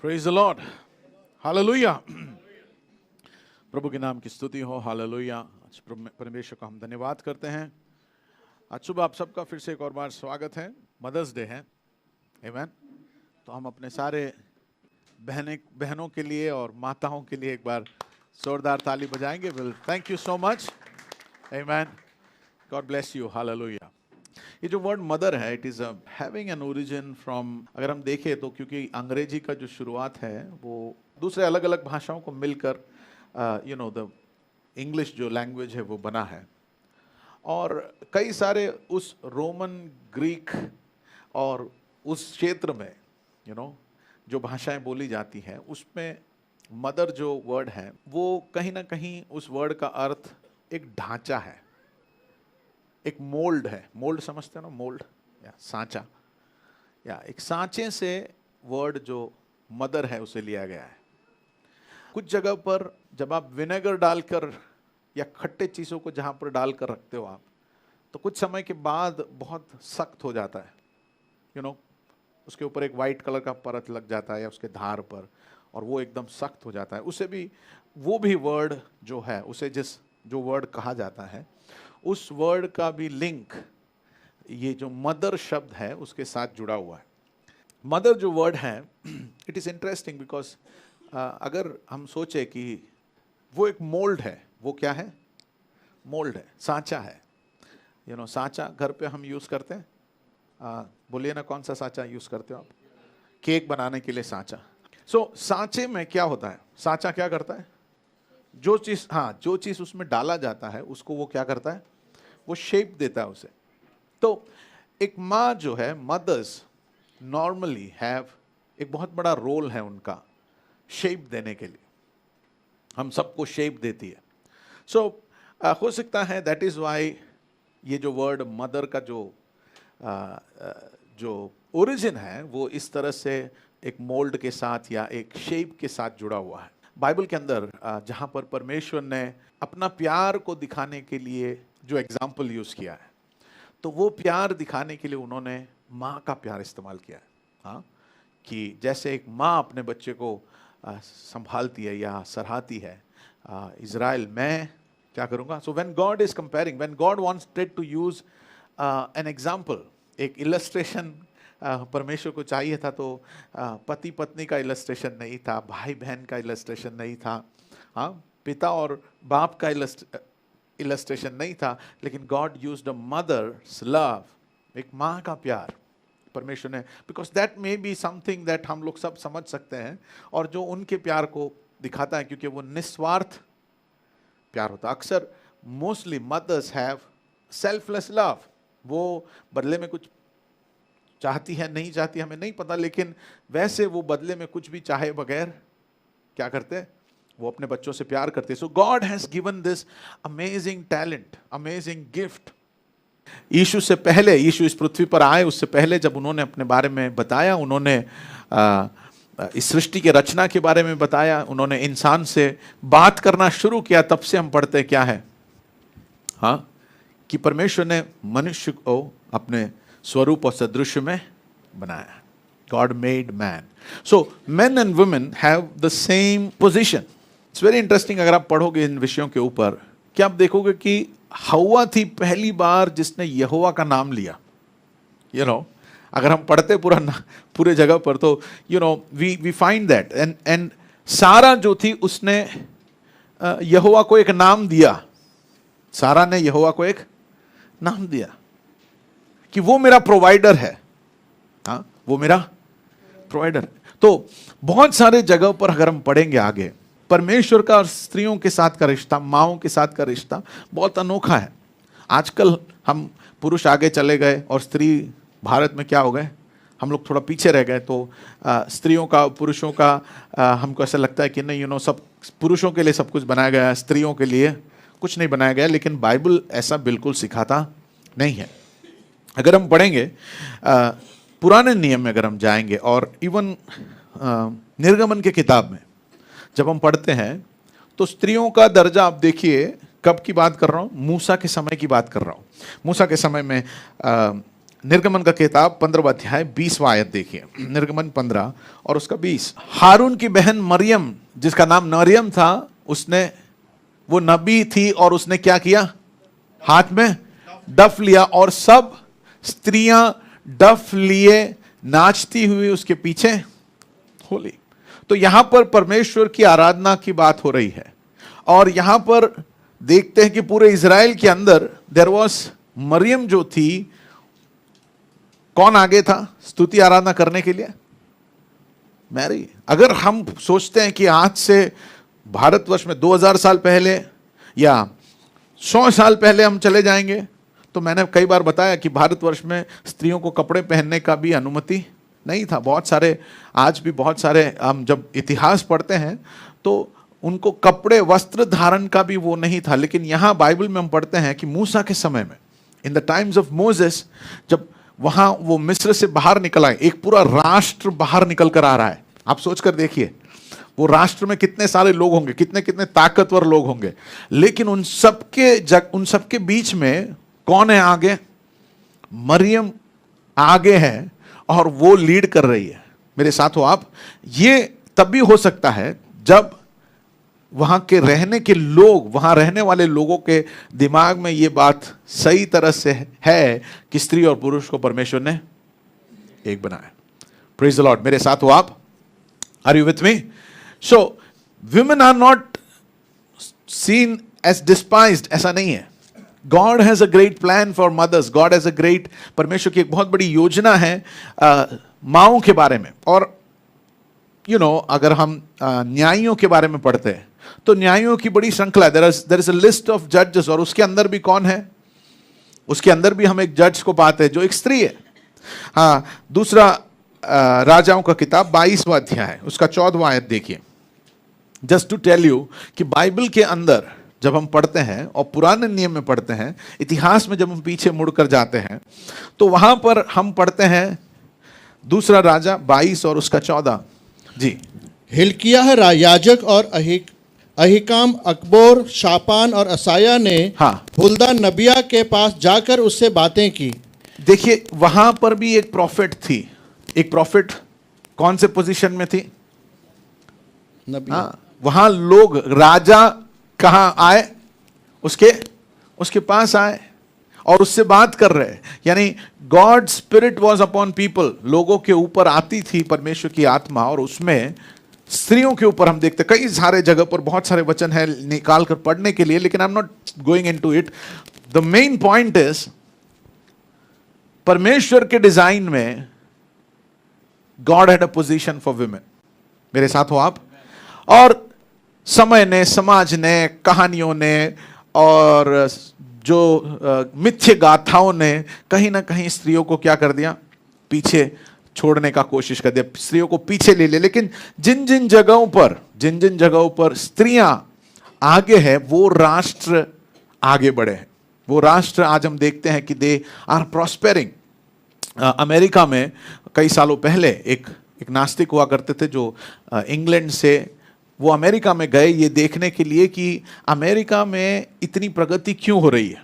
Praise the Lord, hallelujah. प्रभु के नाम की स्तुति हो, हालेलुया। आज परमेश्वर का हम धन्यवाद करते हैं। आज सुबह आप सबका फिर से एक और बार स्वागत है। मदर्स डे है, आमीन। तो हम अपने सारे बहनों के लिए और माताओं के लिए एक बार जोरदार ताली बजाएंगे। Well, thank you so much, amen. God bless you, hallelujah. ये जो वर्ड मदर है, it is having an origin from, अगर हम देखें तो क्योंकि अंग्रेजी का जो शुरुआत है वो दूसरे अलग अलग भाषाओं को मिलकर द इंग्लिश जो लैंग्वेज है वो बना है। और कई सारे उस रोमन, ग्रीक और उस क्षेत्र में जो भाषाएं बोली जाती हैं उसमें मदर जो वर्ड है वो कहीं ना कहीं उस वर्ड का अर्थ एक ढांचा है, एक मोल्ड है। मोल्ड समझते हो ना, मोल्ड या सांचा, या एक सांचे से वर्ड जो मदर है उसे लिया गया है। कुछ जगह पर जब आप विनेगर डालकर या खट्टे चीज़ों को जहाँ पर डालकर रखते हो आप, तो कुछ समय के बाद बहुत सख्त हो जाता है। उसके ऊपर एक वाइट कलर का परत लग जाता है या उसके धार पर, और वो एकदम सख्त हो जाता है। उसे भी वो भी वर्ड जो है, उसे जो वर्ड कहा जाता है, उस वर्ड का भी लिंक ये जो मदर शब्द है उसके साथ जुड़ा हुआ है। मदर जो वर्ड है, इट इज़ इंटरेस्टिंग बिकॉज अगर हम सोचे कि वो एक मोल्ड है, वो क्या है? मोल्ड है, सांचा है। सांचा घर पे हम यूज़ करते हैं। बोलिए ना, कौन सा सांचा यूज़ करते हो आप? केक बनाने के लिए सांचा। सांचे में क्या होता है? सांचा क्या करता है? जो चीज़ उसमें डाला जाता है उसको वो क्या करता है? वो शेप देता है उसे। तो एक माँ जो है, मदर्स नॉर्मली हैव एक बहुत बड़ा रोल है उनका शेप देने के लिए। हम सबको शेप देती है। हो सकता है दैट इज़ वाई ये जो वर्ड मदर का जो ओरिजिन है वो इस तरह से एक मोल्ड के साथ या एक शेप के साथ जुड़ा हुआ है। बाइबल के अंदर जहाँ पर परमेश्वर ने अपना प्यार को दिखाने के लिए जो एग्जाम्पल यूज़ किया है, तो वो प्यार दिखाने के लिए उन्होंने माँ का प्यार इस्तेमाल किया है। हाँ, कि जैसे एक माँ अपने बच्चे को संभालती है या सराहती है। इज़राइल, मैं क्या करूँगा? So when God is comparing, when God wanted to use an example, एक इलस्ट्रेशन परमेश्वर को चाहिए था, तो पति पत्नी का इलस्ट्रेशन नहीं था, भाई बहन का इलस्ट्रेशन नहीं था, हाँ, पिता और बाप का इलस्ट्रेशन नहीं था, लेकिन God used a mother's love, एक माँ का प्यार परमेश्वर ने, because that may be something that हम लोग सब समझ सकते हैं, और जो उनके प्यार को दिखाता है क्योंकि वो निस्वार्थ प्यार होता है। अक्सर mostly mothers have selfless love. वो बदले में कुछ चाहती है, नहीं चाहती हमें नहीं पता, लेकिन वैसे वो बदले में कुछ भी चाहे बगैर क्या करते हैं? वो अपने बच्चों से प्यार करते हैं। So God has given this amazing talent, amazing gift. Yeshu से पहले, यीशु इस पृथ्वी पर आए उससे पहले जब उन्होंने अपने बारे में बताया, उन्होंने इस सृष्टि के रचना के बारे में बताया, उन्होंने इंसान से बात करना शुरू किया, तब से हम पढ़ते क्या है, हाँ, कि परमेश्वर ने मनुष्य को अपने स्वरूप और सदृश्य में बनाया। God made man. So men and women have the same position. It's very interesting. अगर आप पढ़ोगे इन विषयों के ऊपर, क्या आप देखोगे कि हव्वा थी पहली बार जिसने यहोवा का नाम लिया। अगर हम पढ़ते पूरे जगह पर, तो we find that and सारा जो थी उसने यहोवा को एक नाम दिया। सारा ने यहोवा को एक नाम दिया कि वो मेरा प्रोवाइडर है। हाँ, वो मेरा प्रोवाइडर है। तो बहुत सारे जगहों पर अगर हम पढ़ेंगे आगे, परमेश्वर का स्त्रियों के साथ का रिश्ता, माँओं के साथ का रिश्ता बहुत अनोखा है। आजकल हम पुरुष आगे चले गए और स्त्री, भारत में क्या हो गए, हम लोग थोड़ा पीछे रह गए। तो स्त्रियों का, पुरुषों का, हमको ऐसा लगता है कि नहीं, सब पुरुषों के लिए सब कुछ बनाया गया है, स्त्रियों के लिए कुछ नहीं बनाया गया। लेकिन बाइबल ऐसा बिल्कुल सिखाता नहीं है। अगर हम पढ़ेंगे पुराने नियम में, अगर हम जाएंगे और इवन निर्गमन के किताब में जब हम पढ़ते हैं, तो स्त्रियों का दर्जा आप देखिए। कब की बात कर रहा हूँ? मूसा के समय की बात कर रहा हूँ। मूसा के समय में निर्गमन का किताब 15वां अध्याय 20वां आयत देखिए। निर्गमन 15 और उसका 20। हारून की बहन मरियम, जिसका नाम मरियम था, उसने, वो नबी थी और उसने क्या किया? हाथ में डफ लिया और सब स्त्रियां डफ लिए नाचती हुई उसके पीछे होली। तो यहां पर परमेश्वर की आराधना की बात हो रही है और यहां पर देखते हैं कि पूरे इज़राइल के अंदर देयर वाज मरियम जो थी, कौन आगे था स्तुति आराधना करने के लिए? मैरी। अगर हम सोचते हैं कि आज से भारतवर्ष में 2000 साल पहले या 100 साल पहले हम चले जाएंगे, तो मैंने कई बार बताया कि भारतवर्ष में स्त्रियों को कपड़े पहनने का भी अनुमति नहीं था। बहुत सारे, आज भी बहुत सारे, हम जब इतिहास पढ़ते हैं तो उनको कपड़े वस्त्र धारण का भी वो नहीं था। लेकिन यहाँ बाइबल में हम पढ़ते हैं कि मूसा के समय में, in the times of Moses, जब वहाँ वो मिस्र से बाहर निकल आए, एक पूरा राष्ट्र बाहर निकल कर आ रहा है। आप सोच कर देखिए वो राष्ट्र में कितने सारे लोग होंगे, कितने कितने ताकतवर लोग होंगे, लेकिन उन सबके बीच में कौन है आगे? मरियम आगे है और वो लीड कर रही है। मेरे साथ हो आप? ये तब भी हो सकता है जब वहां के रहने के लोग, वहां रहने वाले लोगों के दिमाग में ये बात सही तरह से है कि स्त्री और पुरुष को परमेश्वर ने एक बनाया। Praise the Lord. मेरे साथ हो आप? Are you with me? So women are not seen as despised, ऐसा नहीं है। God has a great plan for mothers. God has a great, परमेश्वर की एक बहुत बड़ी योजना है माओं के बारे में। और अगर हम न्यायियों के बारे में पढ़ते हैं तो न्यायियों की बड़ी श्रृंखला है। There is a list of जजेस, और उसके अंदर भी कौन है? उसके अंदर भी हम एक जज को पाते हैं जो एक स्त्री है। हाँ, दूसरा राजाओं का किताब 22वां अध्याय, उसका 14वां आयत देखिए। जस्ट टू टेल यू कि बाइबल के अंदर जब हम पढ़ते हैं और पुराने नियम में पढ़ते हैं, इतिहास में जब हम पीछे मुड़कर जाते हैं, तो वहां पर हम पढ़ते हैं दूसरा राजा 22 और उसका 14 जी। हिल्किय्याह याजक और अहिकाम, अकबोर, शापान और असाया ने हुल्दा नबिया के पास जाकर उससे बातें की। देखिए वहां पर भी एक प्रॉफिट थी। एक प्रॉफिट कौन से पोजीशन में थी? नबी। वहां लोग, राजा कहां आए? उसके पास आए और उससे बात कर रहे। यानी God spirit was upon people, लोगों के ऊपर आती थी परमेश्वर की आत्मा। और उसमें स्त्रियों के ऊपर हम देखते, कई सारे जगह पर बहुत सारे वचन है निकाल कर पढ़ने के लिए, लेकिन I am not going into it. The main point is, परमेश्वर के डिजाइन में God had a position for women. मेरे साथ हो आप? और समय ने, समाज ने, कहानियों ने और जो मिथ्य गाथाओं ने कहीं ना कहीं स्त्रियों को क्या कर दिया? पीछे छोड़ने का कोशिश कर दिया, स्त्रियों को पीछे ले लिया। लेकिन जिन जिन जगहों पर स्त्रियां आगे है, वो राष्ट्र आगे बढ़े हैं। वो राष्ट्र आज हम देखते हैं कि दे आर प्रॉस्पेरिंग। अमेरिका में कई सालों पहले एक नास्तिक हुआ करते थे जो इंग्लैंड से, वो अमेरिका में गए ये देखने के लिए कि अमेरिका में इतनी प्रगति क्यों हो रही है।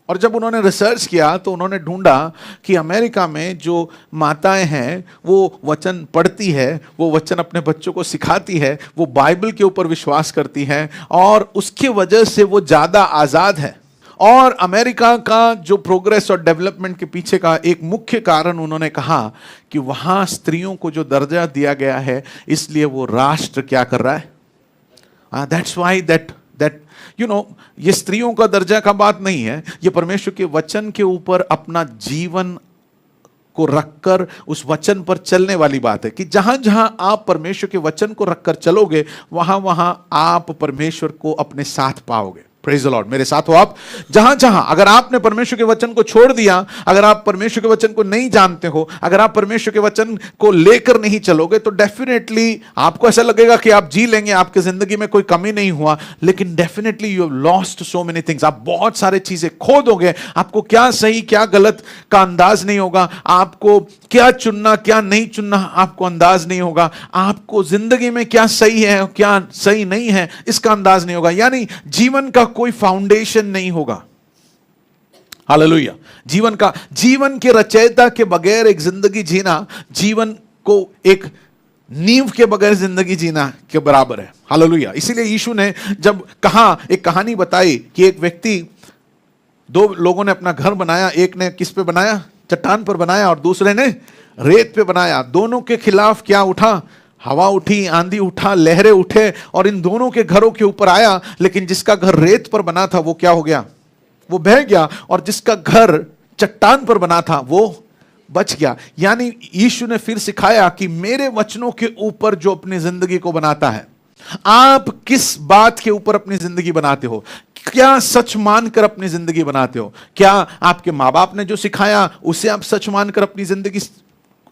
और जब उन्होंने रिसर्च किया तो उन्होंने ढूंढा कि अमेरिका में जो माताएं हैं वो वचन पढ़ती है, वो वचन अपने बच्चों को सिखाती है, वो बाइबल के ऊपर विश्वास करती हैं और उसकी वजह से वो ज़्यादा आज़ाद है। और अमेरिका का जो प्रोग्रेस और डेवलपमेंट के पीछे का एक मुख्य कारण उन्होंने कहा कि वहां स्त्रियों को जो दर्जा दिया गया है, इसलिए वो राष्ट्र क्या कर रहा है। दैट्स व्हाई दैट ये स्त्रियों का दर्जा का बात नहीं है, ये परमेश्वर के वचन के ऊपर अपना जीवन को रखकर उस वचन पर चलने वाली बात है कि जहां जहां आप परमेश्वर के वचन को रखकर चलोगे, वहां वहां आप परमेश्वर को अपने साथ पाओगे। Praise the Lord. मेरे साथ हो आप? जहां जहां अगर आपने परमेश्वर के वचन को छोड़ दिया, अगर आप परमेश्वर के वचन को नहीं जानते हो, अगर आप परमेश्वर के वचन को लेकर नहीं चलोगे, तो डेफिनेटली आपको ऐसा लगेगा कि आप जी लेंगे, आपकी जिंदगी में कोई कमी नहीं हुआ, लेकिन definitely you have lost so many things. आप बहुत सारे चीजें खो दोगे। आपको क्या सही क्या गलत का अंदाज नहीं होगा, आपको क्या चुनना क्या नहीं चुनना आपको अंदाज नहीं होगा, आपको जिंदगी में क्या सही है क्या सही नहीं है इसका अंदाज नहीं होगा। यानी जीवन का कोई फाउंडेशन नहीं होगा। हालेलुया। जीवन के रचयिता के बगैर एक जिंदगी जीना, जीवन को एक नींव के बगैर जिंदगी जीना के बराबर है। हालेलुया। इसीलिए यीशु ने जब कहा, एक कहानी बताई कि एक व्यक्ति, दो लोगों ने अपना घर बनाया, एक ने किस पे बनाया? चट्टान पर बनाया, और दूसरे ने रेत पे बनाया। दोनों के खिलाफ क्या उठा? हवा उठी, आंधी उठा, लहरें उठे, और इन दोनों के घरों के ऊपर आया। लेकिन जिसका घर रेत पर बना था वो क्या हो गया? वो बह गया। और जिसका घर चट्टान पर बना था वो बच गया। यानी यीशु ने फिर सिखाया कि मेरे वचनों के ऊपर जो अपनी जिंदगी को बनाता है, आप किस बात के ऊपर अपनी जिंदगी बनाते हो? क्या सच मानकर अपनी जिंदगी बनाते हो? क्या आपके माँ बाप ने जो सिखाया उसे आप सच मानकर अपनी जिंदगी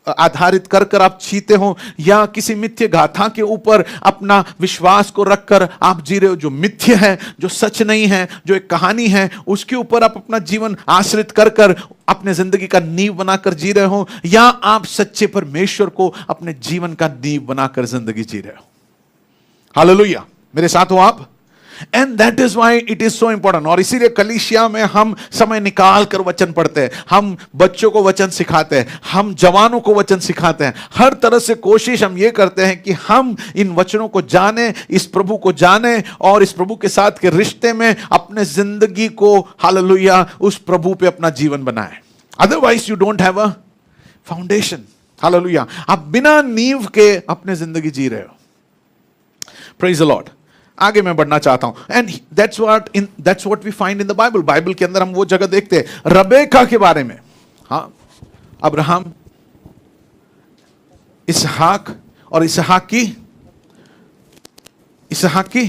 आधारित कर कर आप जीते हो, या किसी मिथ्य गाथा के ऊपर अपना विश्वास को रखकर आप जी रहे हो, जो मिथ्य है, जो सच नहीं है, जो एक कहानी है, उसके ऊपर आप अपना जीवन आश्रित कर कर अपने जिंदगी का नींव बनाकर जी रहे हो, या आप सच्चे परमेश्वर को अपने जीवन का नींव बनाकर जिंदगी जी रहे हो? हालेलुया। मेरे साथ हो आप? And that is why it is so important. और इसीलिए कलीसिया में हम समय निकाल कर वचन पढ़ते हैं, हम बच्चों को वचन सिखाते हैं, हम जवानों को वचन सिखाते हैं। हर तरह से कोशिश हम ये करते हैं कि हम इन वचनों को जाने, इस प्रभु को जाने, और इस प्रभु के साथ के रिश्ते में अपने जिंदगी को, हालेलुया, उस प्रभु पे अपना जीवन बनाए। Otherwise you don't have a foundation. Hallelujah. आप बिना नींव के अपने जिंदगी जी रहे हो। Praise the Lord. आगे मैं बढ़ना चाहता हूं। And that's what we find in the Bible. Bible के अंदर हम वो जगह देखते हैं रबेका के बारे में। हाँ, अब्राहम, इसहाक, और इसहाक की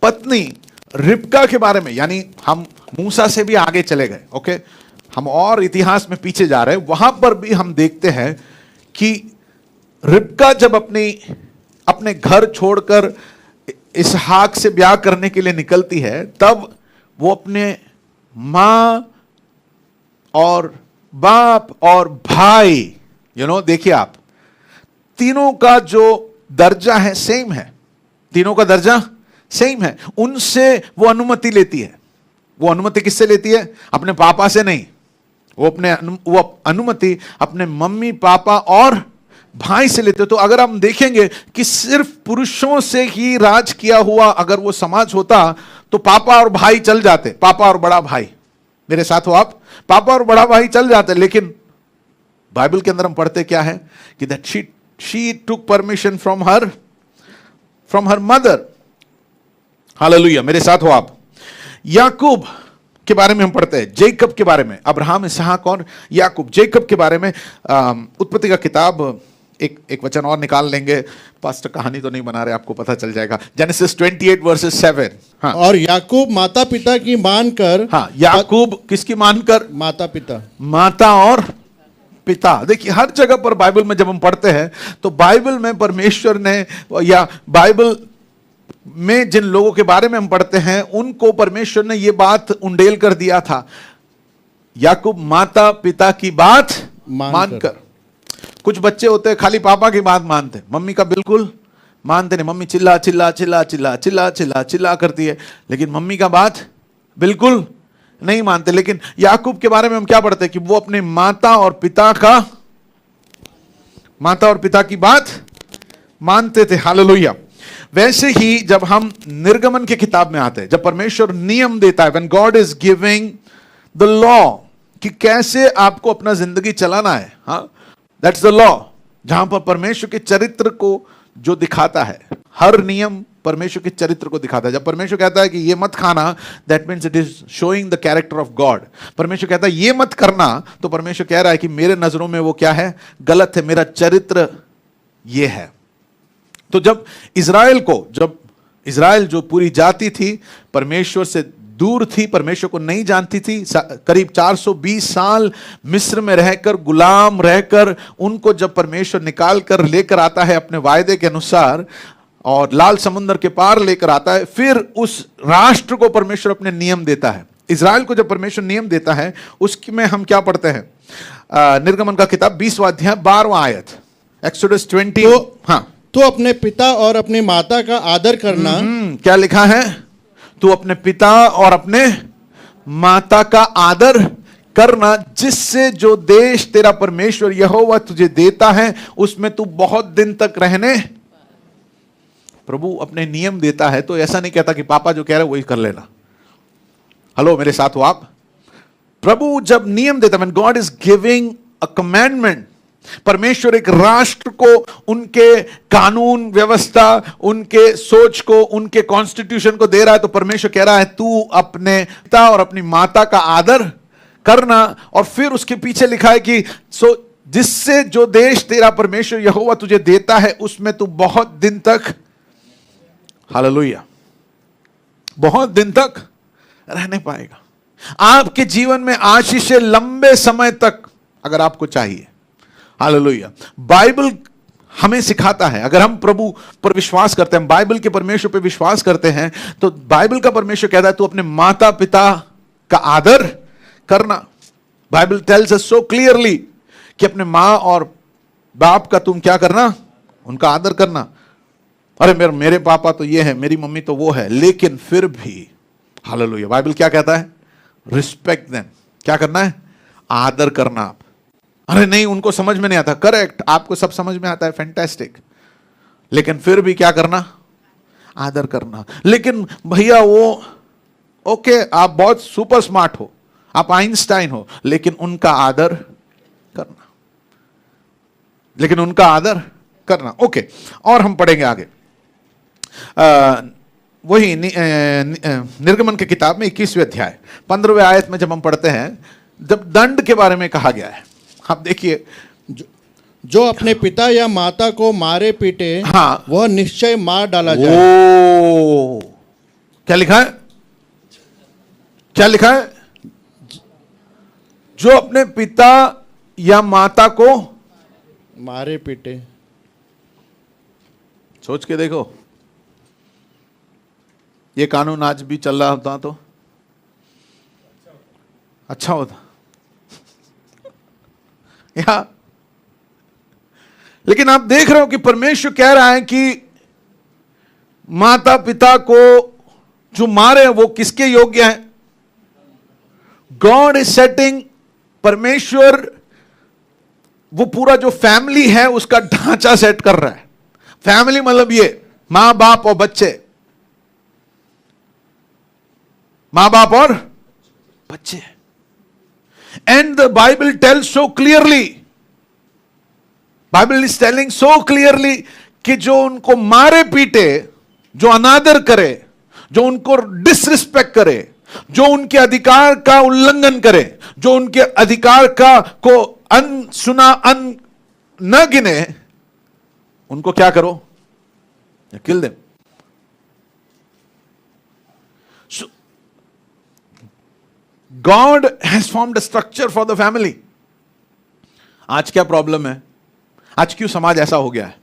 पत्नी रिबका के बारे में। यानी हम मूसा से भी आगे चले गए। ओके, हम और इतिहास में पीछे जा रहे हैं। वहां पर भी हम देखते हैं कि रिबका जब अपने घर छोड़कर इसहाक से ब्याह करने के लिए निकलती है, तब वो अपने मां और बाप और भाई, देखिए आप, तीनों का जो दर्जा है सेम है। तीनों का दर्जा सेम है। उनसे वो अनुमति लेती है। वो अनुमति किससे लेती है? अपने पापा से नहीं। वो अनुमति अपने मम्मी, पापा और भाई से लेते हो। तो अगर हम देखेंगे कि सिर्फ पुरुषों से ही राज किया हुआ अगर वो समाज होता तो पापा और भाई चल जाते, पापा और बड़ा भाई। मेरे साथ हो आप? पापा और बड़ा भाई चल जाते। लेकिन बाइबल के अंदर हम पढ़ते क्या है कि that she took permission from her mother. Hallelujah. मेरे साथ हो आप? याकूब के बारे में हम पढ़ते हैं, जेकब के बारे में। अब्राहम, इसहाक और याकूब, जेकब के बारे में उत्पत्ति का किताब, एक वचन और निकाल लेंगे। पास्टर कहानी तो नहीं बना रहे, आपको पता चल जाएगा। Genesis 28 versus 7। हाँ। और याकूब माता पिता की मानकर। हाँ, याकूब किसकी मानकर? माता पिता। माता और पिता। देखिए, हर जगह पर बाइबल में जब हम पढ़ते हैं तो बाइबल में परमेश्वर ने, या बाइबल में जिन लोगों के बारे में हम पढ़ते हैं, उनको परमेश्वर ने यह बात उंडेल कर दिया था, याकूब माता पिता की बात मानकर। कुछ बच्चे होते हैं खाली पापा की बात मानते, मम्मी का बिल्कुल मानते नहीं। मम्मी चिल्ला चिल्ला चिल्ला चिल्ला चिल्ला चिल्ला चिल्ला करती है, लेकिन मम्मी का बात बिल्कुल नहीं मानते। लेकिन याकूब के बारे में हम क्या पढ़ते हैं कि वो अपने माता और पिता की बात मानते थे। हालेलुया। वैसे ही जब हम निर्गमन के किताब में आते हैं, जब परमेश्वर नियम देता है, when God is giving the law, कि कैसे आपको अपना जिंदगी चलाना है, हाँ, that's the law, जहां पर परमेश्वर के चरित्र को जो दिखाता है, हर नियम परमेश्वर के चरित्र को दिखाता है। जब परमेश्वर कहता है कि ये मत खाना, that means it is showing the character of God. परमेश्वर कहता है ये मत करना, तो परमेश्वर कह रहा है कि मेरे नजरों में वो क्या है? गलत है, मेरा चरित्र ये है। तो जब इजराइल जो पूरी जाति थी, परमेश्वर से दूर थी, परमेश्वर को नहीं जानती थी, करीब 420 साल मिस्र में रहकर, गुलाम रहकर, उनको जब परमेश्वर निकाल कर लेकर आता है अपने वायदे के अनुसार और लाल समुद्र के पार लेकर आता है, फिर उस राष्ट्र को परमेश्वर अपने नियम देता है। इजराइल को जब परमेश्वर नियम देता है, उसमें हम क्या पढ़ते हैं? निर्गमन का किताब 20वां अध्याय 12वां आयत, एक्सोडस 20। हाँ, तो अपने पिता और अपनी माता का आदर करना। क्या लिखा है? तू अपने पिता और अपने माता का आदर करना, जिससे जो देश तेरा परमेश्वर यहोवा तुझे देता है उसमें तू बहुत दिन तक रहने। प्रभु अपने नियम देता है तो ऐसा नहीं कहता कि पापा जो कह रहे वही कर लेना। हेलो, मेरे साथ हो आप? प्रभु जब नियम देता, when God is giving a commandment, परमेश्वर एक राष्ट्र को उनके कानून व्यवस्था, उनके सोच को, उनके कॉन्स्टिट्यूशन को दे रहा है, तो परमेश्वर कह रहा है तू अपने पिता और अपनी माता का आदर करना। और फिर उसके पीछे लिखा है कि जिससे जो देश तेरा परमेश्वर यहोवा तुझे देता है उसमें तू बहुत दिन तक, हालेलुया, बहुत दिन तक रहने पाएगा। आपके जीवन में आशीष लंबे समय तक अगर आपको चाहिए, हालेलुया। बाइबल हमें सिखाता है, अगर हम प्रभु पर विश्वास करते हैं, बाइबल के परमेश्वर पर विश्वास करते हैं, तो बाइबल का परमेश्वर कहता है तू अपने माता पिता का आदर करना। बाइबल टेल्स अस सो क्लियरली कि अपने मां और बाप का तुम क्या करना, उनका आदर करना। अरे मेरे पापा तो ये है, मेरी मम्मी तो वो है, लेकिन फिर भी, हालेलुया, बाइबल क्या कहता है? Respect them. क्या करना है? आदर करना। आप, अरे नहीं उनको समझ में नहीं आता, करेक्ट, आपको सब समझ में आता है, फैंटास्टिक, लेकिन फिर भी क्या करना? आदर करना। लेकिन भैया वो, ओके, आप बहुत सुपर स्मार्ट हो, आप आइंस्टाइन हो, लेकिन उनका आदर करना, लेकिन उनका आदर करना। ओके, और हम पढ़ेंगे आगे। वही निर्गमन की किताब में 21वें अध्याय 15वें आयत में जब हम पढ़ते हैं, जब दंड के बारे में कहा गया है, आप देखिए, जो अपने पिता या माता को मारे पीटे, हाँ, वह निश्चय मार डाला जाए। क्या लिखा है? क्या लिखा है? जो अपने पिता या माता को मारे पीटे। सोच के देखो, ये कानून आज भी चल रहा होता तो अच्छा होता या, लेकिन आप देख रहे हो कि परमेश्वर कह रहा है कि माता पिता को जो मारे वो किसके योग्य है? गॉड इज सेटिंग, परमेश्वर वो पूरा जो फैमिली है उसका ढांचा सेट कर रहा है। फैमिली मतलब ये मां बाप और बच्चे, मां बाप और बच्चे। And the Bible tells so clearly, Bible is telling so clearly कि जो उनको मारे पीटे, जो अनादर करे, जो उनको डिसरिस्पेक्ट करे, जो उनके अधिकार का उल्लंघन करे, जो उनके अधिकार का को अनसुना न गिने, उनको क्या करो? Kill them. God has formed a structure for the family. आज क्या प्रॉब्लम है? आज क्यों समाज ऐसा हो गया है?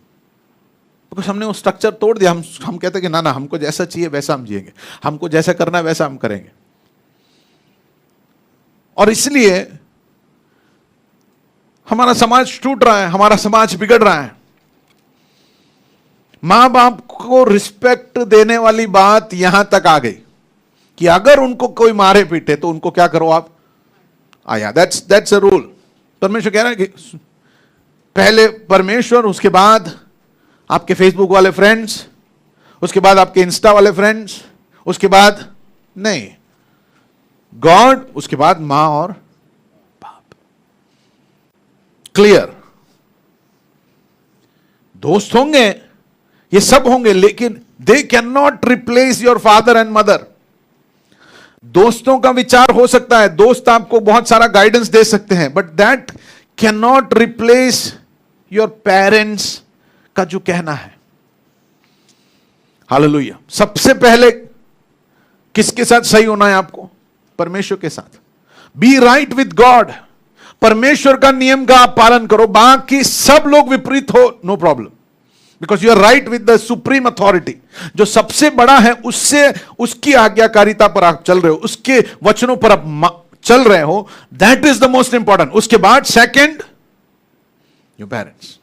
बिकॉज हमने वो स्ट्रक्चर तोड़ दिया। हम कहते हैं कि ना हमको जैसा चाहिए वैसा हम जिएंगे, हमको जैसा करना है वैसा हम करेंगे। और इसलिए हमारा समाज टूट रहा है, हमारा समाज बिगड़ रहा है। मां बाप को रिस्पेक्ट देने वाली बात यहां तक आ गई कि अगर उनको कोई मारे पीटे तो उनको क्या करो आप? आया, दैट्स अ रूल। परमेश्वर कह रहा है कि पहले परमेश्वर, उसके बाद आपके फेसबुक वाले फ्रेंड्स, उसके बाद आपके इंस्टा वाले फ्रेंड्स, उसके बाद नहीं, गॉड, उसके बाद मां और बाप। क्लियर? दोस्त होंगे, ये सब होंगे, लेकिन they can not replace your father and mother. दोस्तों का विचार हो सकता है, दोस्त आपको बहुत सारा गाइडेंस दे सकते हैं, but that can not replace your parents का जो कहना है। हालेलुया। सबसे पहले किसके साथ सही होना है आपको? परमेश्वर के साथ। Be right with God. परमेश्वर का नियम का आप पालन करो, बाकी सब लोग विपरीत हो, no problem, because you are right with the supreme authority. जो सबसे बड़ा है उससे, उसकी आज्ञाकारिता पर आप चल रहे हो, उसके वचनों पर आप चल रहे हो, that is the most important. उसके बाद सेकंड, योर पेरेंट्स।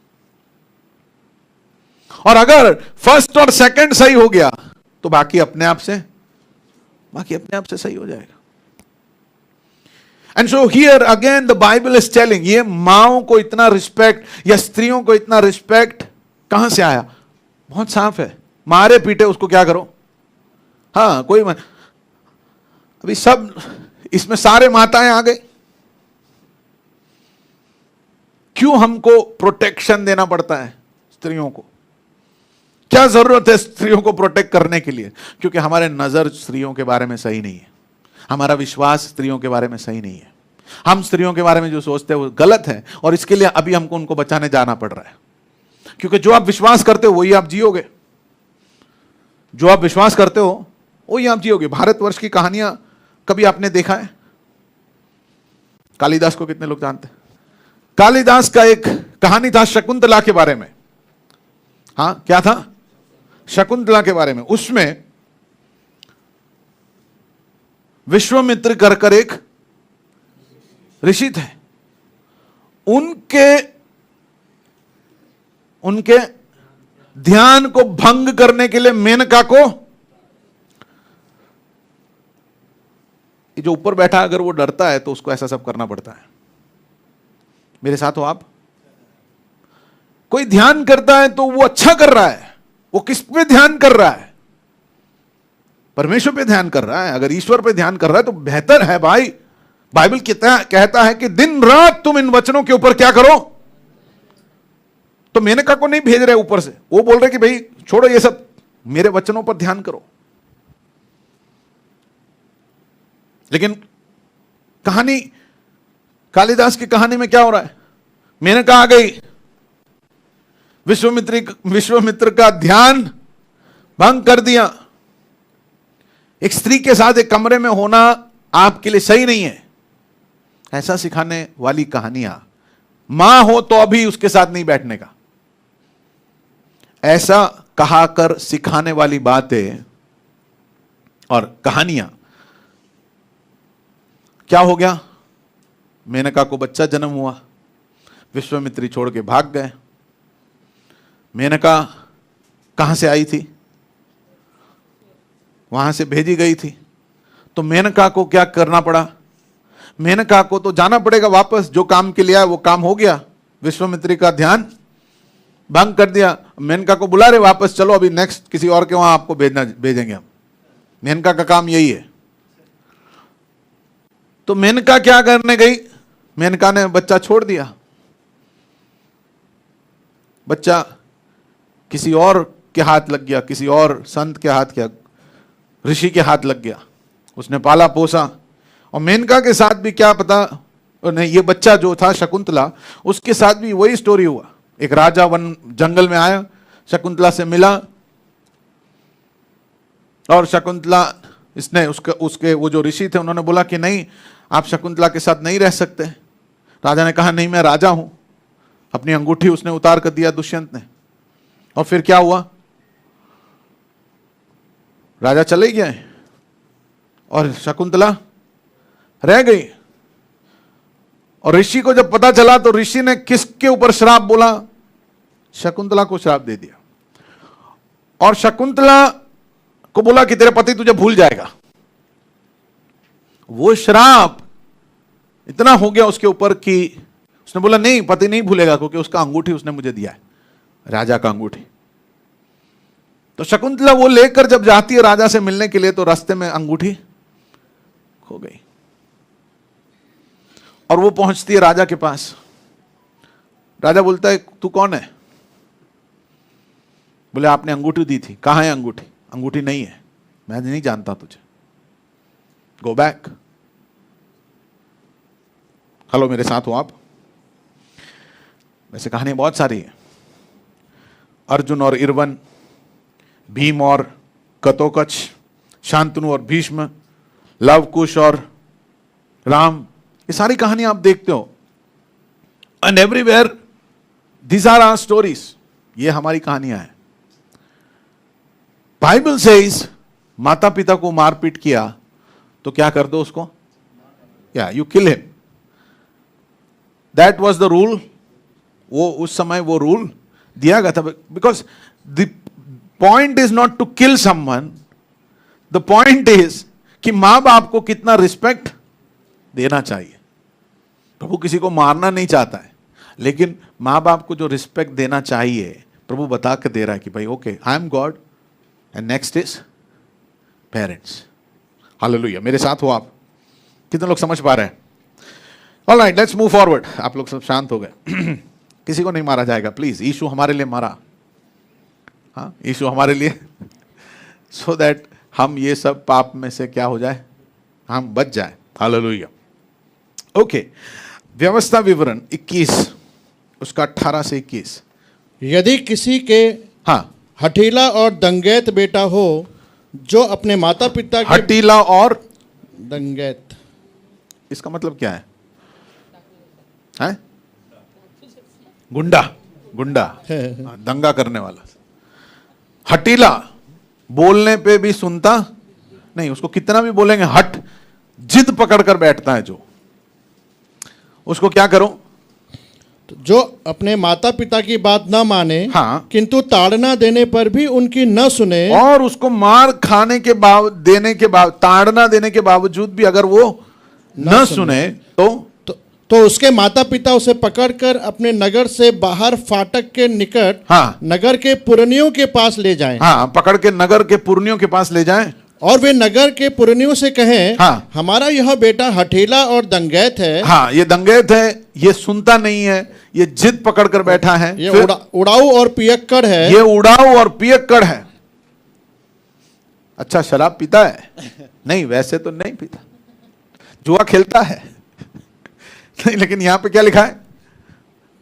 और अगर फर्स्ट और सेकंड सही हो गया तो बाकी अपने आप से सही हो जाएगा। And so here again the Bible is telling, ये माओं को इतना रिस्पेक्ट या स्त्रियों को इतना रिस्पेक्ट कहां से आया? बहुत साफ है, मारे पीटे उसको क्या करो। हाँ कोई अभी सब इसमें सारे माताएं आ गई। क्यों हमको प्रोटेक्शन देना पड़ता है स्त्रियों को? क्या जरूरत है स्त्रियों को प्रोटेक्ट करने के लिए? क्योंकि हमारे नजर स्त्रियों के बारे में सही नहीं है, हमारा विश्वास स्त्रियों के बारे में सही नहीं है, हम स्त्रियों के बारे में जो सोचते हैं वो गलत है, और इसके लिए अभी हमको उनको बचाने जाना पड़ रहा है। क्योंकि जो आप विश्वास करते हो वही आप जियोगे, जो आप विश्वास करते हो वही आप जियोगे। भारतवर्ष की कहानियां कभी आपने देखा है? कालिदास को कितने लोग जानते हैं? कालिदास का एक कहानी था शकुंतला के बारे में। हाँ क्या था? शकुंतला के बारे में। उसमें विश्वामित्र कर एक ऋषि थे, उनके ध्यान को भंग करने के लिए मेनका को, जो ऊपर बैठा अगर वो डरता है तो उसको ऐसा सब करना पड़ता है। मेरे साथ हो आप? कोई ध्यान करता है तो वो अच्छा कर रहा है, वो किस पे ध्यान कर रहा है? परमेश्वर पे ध्यान कर रहा है। अगर ईश्वर पे ध्यान कर रहा है तो बेहतर है भाई। बाइबल कहता है कि दिन रात तुम इन वचनों के ऊपर क्या करो। तो मेनका को नहीं भेज रहे ऊपर से, वो बोल रहे कि भाई छोड़ो ये सब, मेरे वचनों पर ध्यान करो। लेकिन कहानी, कालिदास की कहानी में क्या हो रहा है? मेनका आ गई, विश्वामित्र का ध्यान भंग कर दिया। एक स्त्री के साथ एक कमरे में होना आपके लिए सही नहीं है, ऐसा सिखाने वाली कहानियां। मां हो तो अभी उसके साथ नहीं बैठने का, ऐसा कहा कर सिखाने वाली बातें और कहानियां। क्या हो गया? मेनका को बच्चा जन्म हुआ, विश्वामित्री छोड़ के भाग गए। मेनका कहां से आई थी? वहां से भेजी गई थी। तो मेनका को क्या करना पड़ा? मेनका को तो जाना पड़ेगा वापस, जो काम के लिए आया वो काम हो गया। विश्वामित्री का ध्यान भंग कर दिया। मेनका को बुला रहे वापस, चलो अभी नेक्स्ट किसी और के वहां आपको भेजेंगे हम। मेनका का काम यही है। तो मेनका क्या करने गई? मेनका ने बच्चा छोड़ दिया। बच्चा किसी और के हाथ लग गया, किसी और संत के हाथ, क्या ऋषि के हाथ लग गया। उसने पाला पोसा। और मेनका के साथ भी क्या पता नहीं, ये बच्चा जो था शकुंतला, उसके साथ भी वही स्टोरी हुआ। एक राजा जंगल में आया, शकुंतला से मिला, और शकुंतला इसने उसके वो जो ऋषि थे उन्होंने बोला कि नहीं, आप शकुंतला के साथ नहीं रह सकते। राजा ने कहा नहीं, मैं राजा हूं। अपनी अंगूठी उसने उतार कर दिया दुष्यंत ने। और फिर क्या हुआ? राजा चले गए और शकुंतला रह गई। और ऋषि को जब पता चला तो ऋषि ने किसके ऊपर श्राप बोला? शकुंतला को श्राप दे दिया। और शकुंतला को बोला कि तेरे पति तुझे भूल जाएगा। वो श्राप इतना हो गया उसके ऊपर कि उसने बोला नहीं, पति नहीं भूलेगा, क्योंकि उसका अंगूठी उसने मुझे दिया है, राजा का अंगूठी। तो शकुंतला वो लेकर जब जाती है राजा से मिलने के लिए, तो रास्ते में अंगूठी खो गई। और वो पहुंचती है राजा के पास। राजा बोलता है तू कौन है? बोले आपने अंगूठी दी थी। कहां है अंगूठी? अंगूठी नहीं है, मैं नहीं जानता तुझे, गो बैक। हेलो, मेरे साथ हो आप? वैसे कहानी बहुत सारी है। अर्जुन और इरवन, भीम और कतोकच, शांतनु और भीष्म, लवकुश और राम, ये सारी कहानी आप देखते हो। And everywhere these are our stories. ये हमारी कहानियां हैं। बाइबल सेज माता पिता को मारपीट किया तो क्या कर दो उसको? या you kill him. That was the rule. वो उस समय वो रूल दिया गया था। Because the point is not to kill someone, the point is कि मां बाप को कितना रिस्पेक्ट देना चाहिए। प्रभु किसी को मारना नहीं चाहता है, लेकिन माँ बाप को जो रिस्पेक्ट देना चाहिए प्रभु बता के दे रहा है कि भाई okay, I am God and next is parents. Hallelujah, मेरे साथ हो आप? कितने लोग समझ पा रहे हैं? Alright, let's move forward. आप लोग सब शांत हो गए। किसी को नहीं मारा जाएगा प्लीज। यीशु हमारे लिए मरा, हाँ, यीशु हमारे लिए, सो दैट हम ये सब पाप में से क्या हो जाए, हम बच जाए। हालेलुया। ओके, व्यवस्था विवरण 21 उसका 18 से 21। यदि किसी के हाँ, हठीला और दंगैत बेटा हो जो अपने माता पिता के हठीला और दंगैत, इसका मतलब क्या है? हैं? गुंडा, गुंडा, दंगा करने वाला। हठीला, बोलने पे भी सुनता नहीं, उसको कितना भी बोलेंगे हट, जिद पकड़ कर बैठता है जो, उसको क्या करो? जो अपने माता पिता की बात न माने, हाँ, किंतु ताड़ना देने पर भी उनकी न सुने, और उसको मार खाने के ताड़ना देने के बावजूद भी अगर वो न सुने तो उसके माता पिता उसे पकड़कर अपने नगर से बाहर फाटक के निकट, हाँ, नगर के पुरनियों के पास ले जाएं। हाँ, पकड़ के नगर के पुरनियों के पास ले जाएं, और वे नगर के पुरनियों से कहें, हाँ, हमारा यह बेटा हठीला और दंगैत है। हाँ, ये दंगैत है, ये सुनता नहीं है, ये जिद पकड़ कर बैठा है, ये उड़ाऊ और पियक्कड़ है, ये उड़ाऊ और पियक्कड़ है। अच्छा, शराब पीता है? नहीं, वैसे तो नहीं पीता। जुआ खेलता है? नहीं, लेकिन यहां पे क्या लिखा है?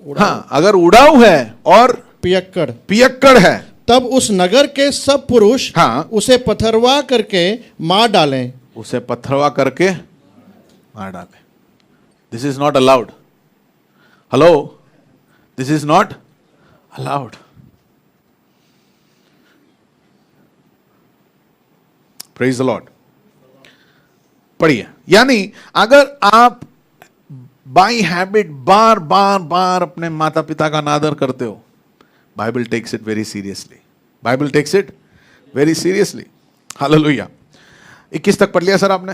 हाँ, अगर उड़ाऊ है और पियक्कड़ है, तब उस नगर के सब पुरुष, हाँ, उसे पथरवा करके मार डालें। उसे पथरवा करके मार डालें। This is not allowed. Hello, this is not allowed. Praise the Lord. पढ़िए, यानी अगर आप बाई हैबिट बार बार बार अपने माता पिता का अनादर करते हो, Bible takes it very seriously. Bible takes it very seriously. Hallelujah. 21 तक पढ़ लिया सर आपने?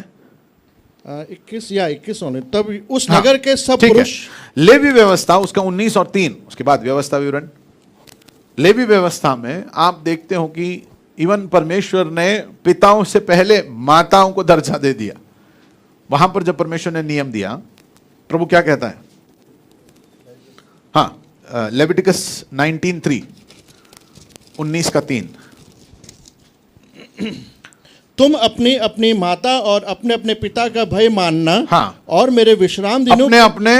21 या 21 होने। तब उस नगर के सब पुरुष, लेवी व्यवस्था उसका 19 और 3, उसके बाद व्यवस्था विवरण। लेवी व्यवस्था में आप देखते हो कि इवन परमेश्वर ने पिताओं से पहले माताओं को दर्जा दे दिया। वहां पर जब परमेश्वर ने नियम दिया, प्रभु क्या कहता है? हाँ, लेविटिकस 19:3, 19 का 3। तुम अपनी अपनी माता और अपने अपने पिता का भय मानना, हाँ, और मेरे विश्राम दिनों अपने अपने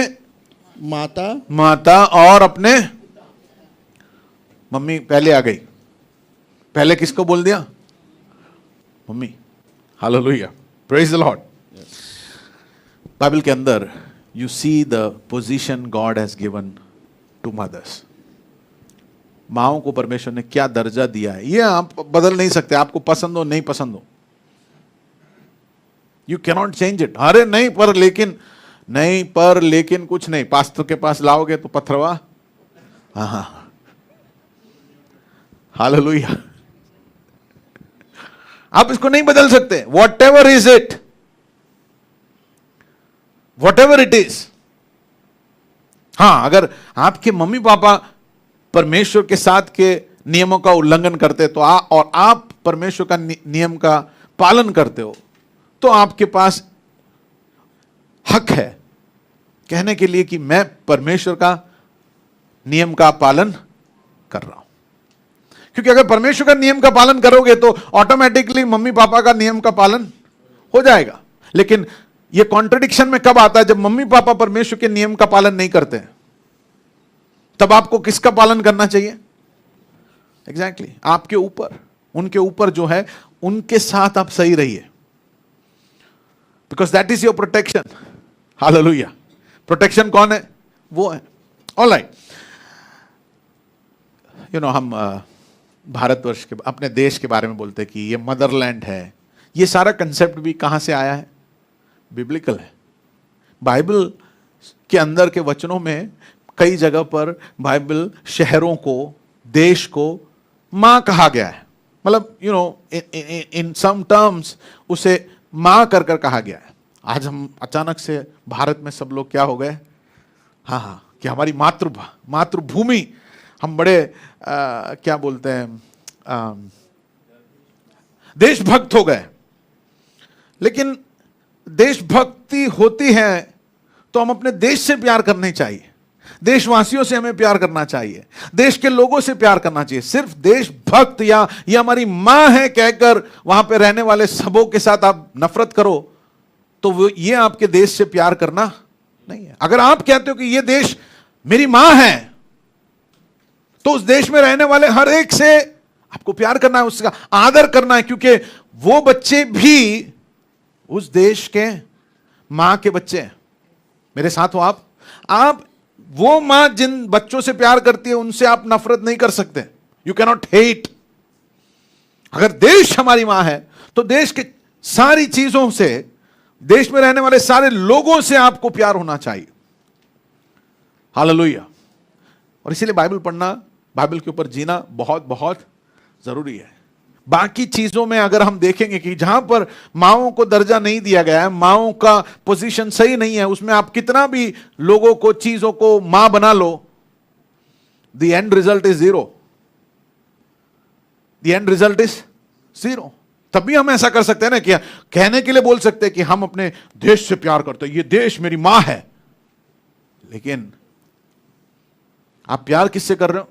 माता और अपने, मम्मी पहले आ गई, पहले किसको बोल दिया? Mummy. Hallelujah, praise the Lord. Bible के अंदर you see the position God has given to mothers. माओं को परमेश्वर ने क्या दर्जा दिया है, ये आप बदल नहीं सकते, आपको पसंद हो नहीं पसंद हो। You cannot change it. अरे नहीं पर लेकिन कुछ नहीं, पास्टर के पास लाओगे तो पथरवा। हाँ, हालेलुया। आप इसको नहीं बदल सकते। Whatever is it, whatever it is। हाँ, अगर आपके मम्मी पापा परमेश्वर के साथ के नियमों का उल्लंघन करते तो और आप परमेश्वर का नियम का पालन करते हो, तो आपके पास हक है कहने के लिए कि मैं परमेश्वर का नियम का पालन कर रहा हूं। क्योंकि अगर परमेश्वर का नियम का पालन करोगे तो ऑटोमेटिकली मम्मी पापा का नियम का पालन हो जाएगा। लेकिन यह कॉन्ट्रडिक्शन में कब आता है? जब मम्मी पापा परमेश्वर के नियम का पालन नहीं करते हैं, तब आपको किसका पालन करना चाहिए? एग्जैक्टली आपके ऊपर, उनके ऊपर जो है, उनके साथ आप सही रहिए, because that is your protection. Hallelujah. Protection कौन है? वो है। ऑलराइट, यू नो, हम भारतवर्ष के, अपने देश के बारे में बोलते हैं कि ये मदरलैंड है। ये सारा कंसेप्ट भी कहां से आया है? बिब्लिकल है। बाइबल के अंदर के वचनों में कई जगह पर बाइबल शहरों को, देश को मां कहा गया है। मतलब you know, in some terms उसे मां कर कहा गया है। आज हम अचानक से भारत में सब लोग क्या हो गए? हाँ हाँ, कि हमारी मातृभूमि, हम बड़े क्या बोलते हैं, देशभक्त हो गए। लेकिन देशभक्ति होती है तो हम अपने देश से प्यार करनी चाहिए, देशवासियों से हमें प्यार करना चाहिए, देश के लोगों से प्यार करना चाहिए। सिर्फ देशभक्त या ये हमारी मां है कहकर वहां पे रहने वाले सबों के साथ आप नफरत करो तो वो ये आपके देश से प्यार करना नहीं है। अगर आप कहते हो कि ये देश मेरी मां है तो उस देश में रहने वाले हर एक से आपको प्यार करना है, उसका आदर करना है, क्योंकि वो बच्चे भी उस देश के मां के बच्चे हैं। मेरे साथ हो आप वो मां जिन बच्चों से प्यार करती है उनसे आप नफरत नहीं कर सकते। You can not hate. अगर देश हमारी मां है तो देश के सारी चीजों से, देश में रहने वाले सारे लोगों से आपको प्यार होना चाहिए। हालेलुया। और इसीलिए बाइबल पढ़ना, बाइबल के ऊपर जीना बहुत बहुत जरूरी है। बाकी चीजों में अगर हम देखेंगे कि जहां पर माओं को दर्जा नहीं दिया गया है, माओं का पोजीशन सही नहीं है, उसमें आप कितना भी लोगों को, चीजों को मां बना लो, the end result is zero. The end result is zero. तभी हम ऐसा कर सकते हैं ना कि कहने के लिए बोल सकते हैं कि हम अपने देश से प्यार करते हैं, ये देश मेरी मां है, लेकिन आप प्यार किससे कर रहे हो?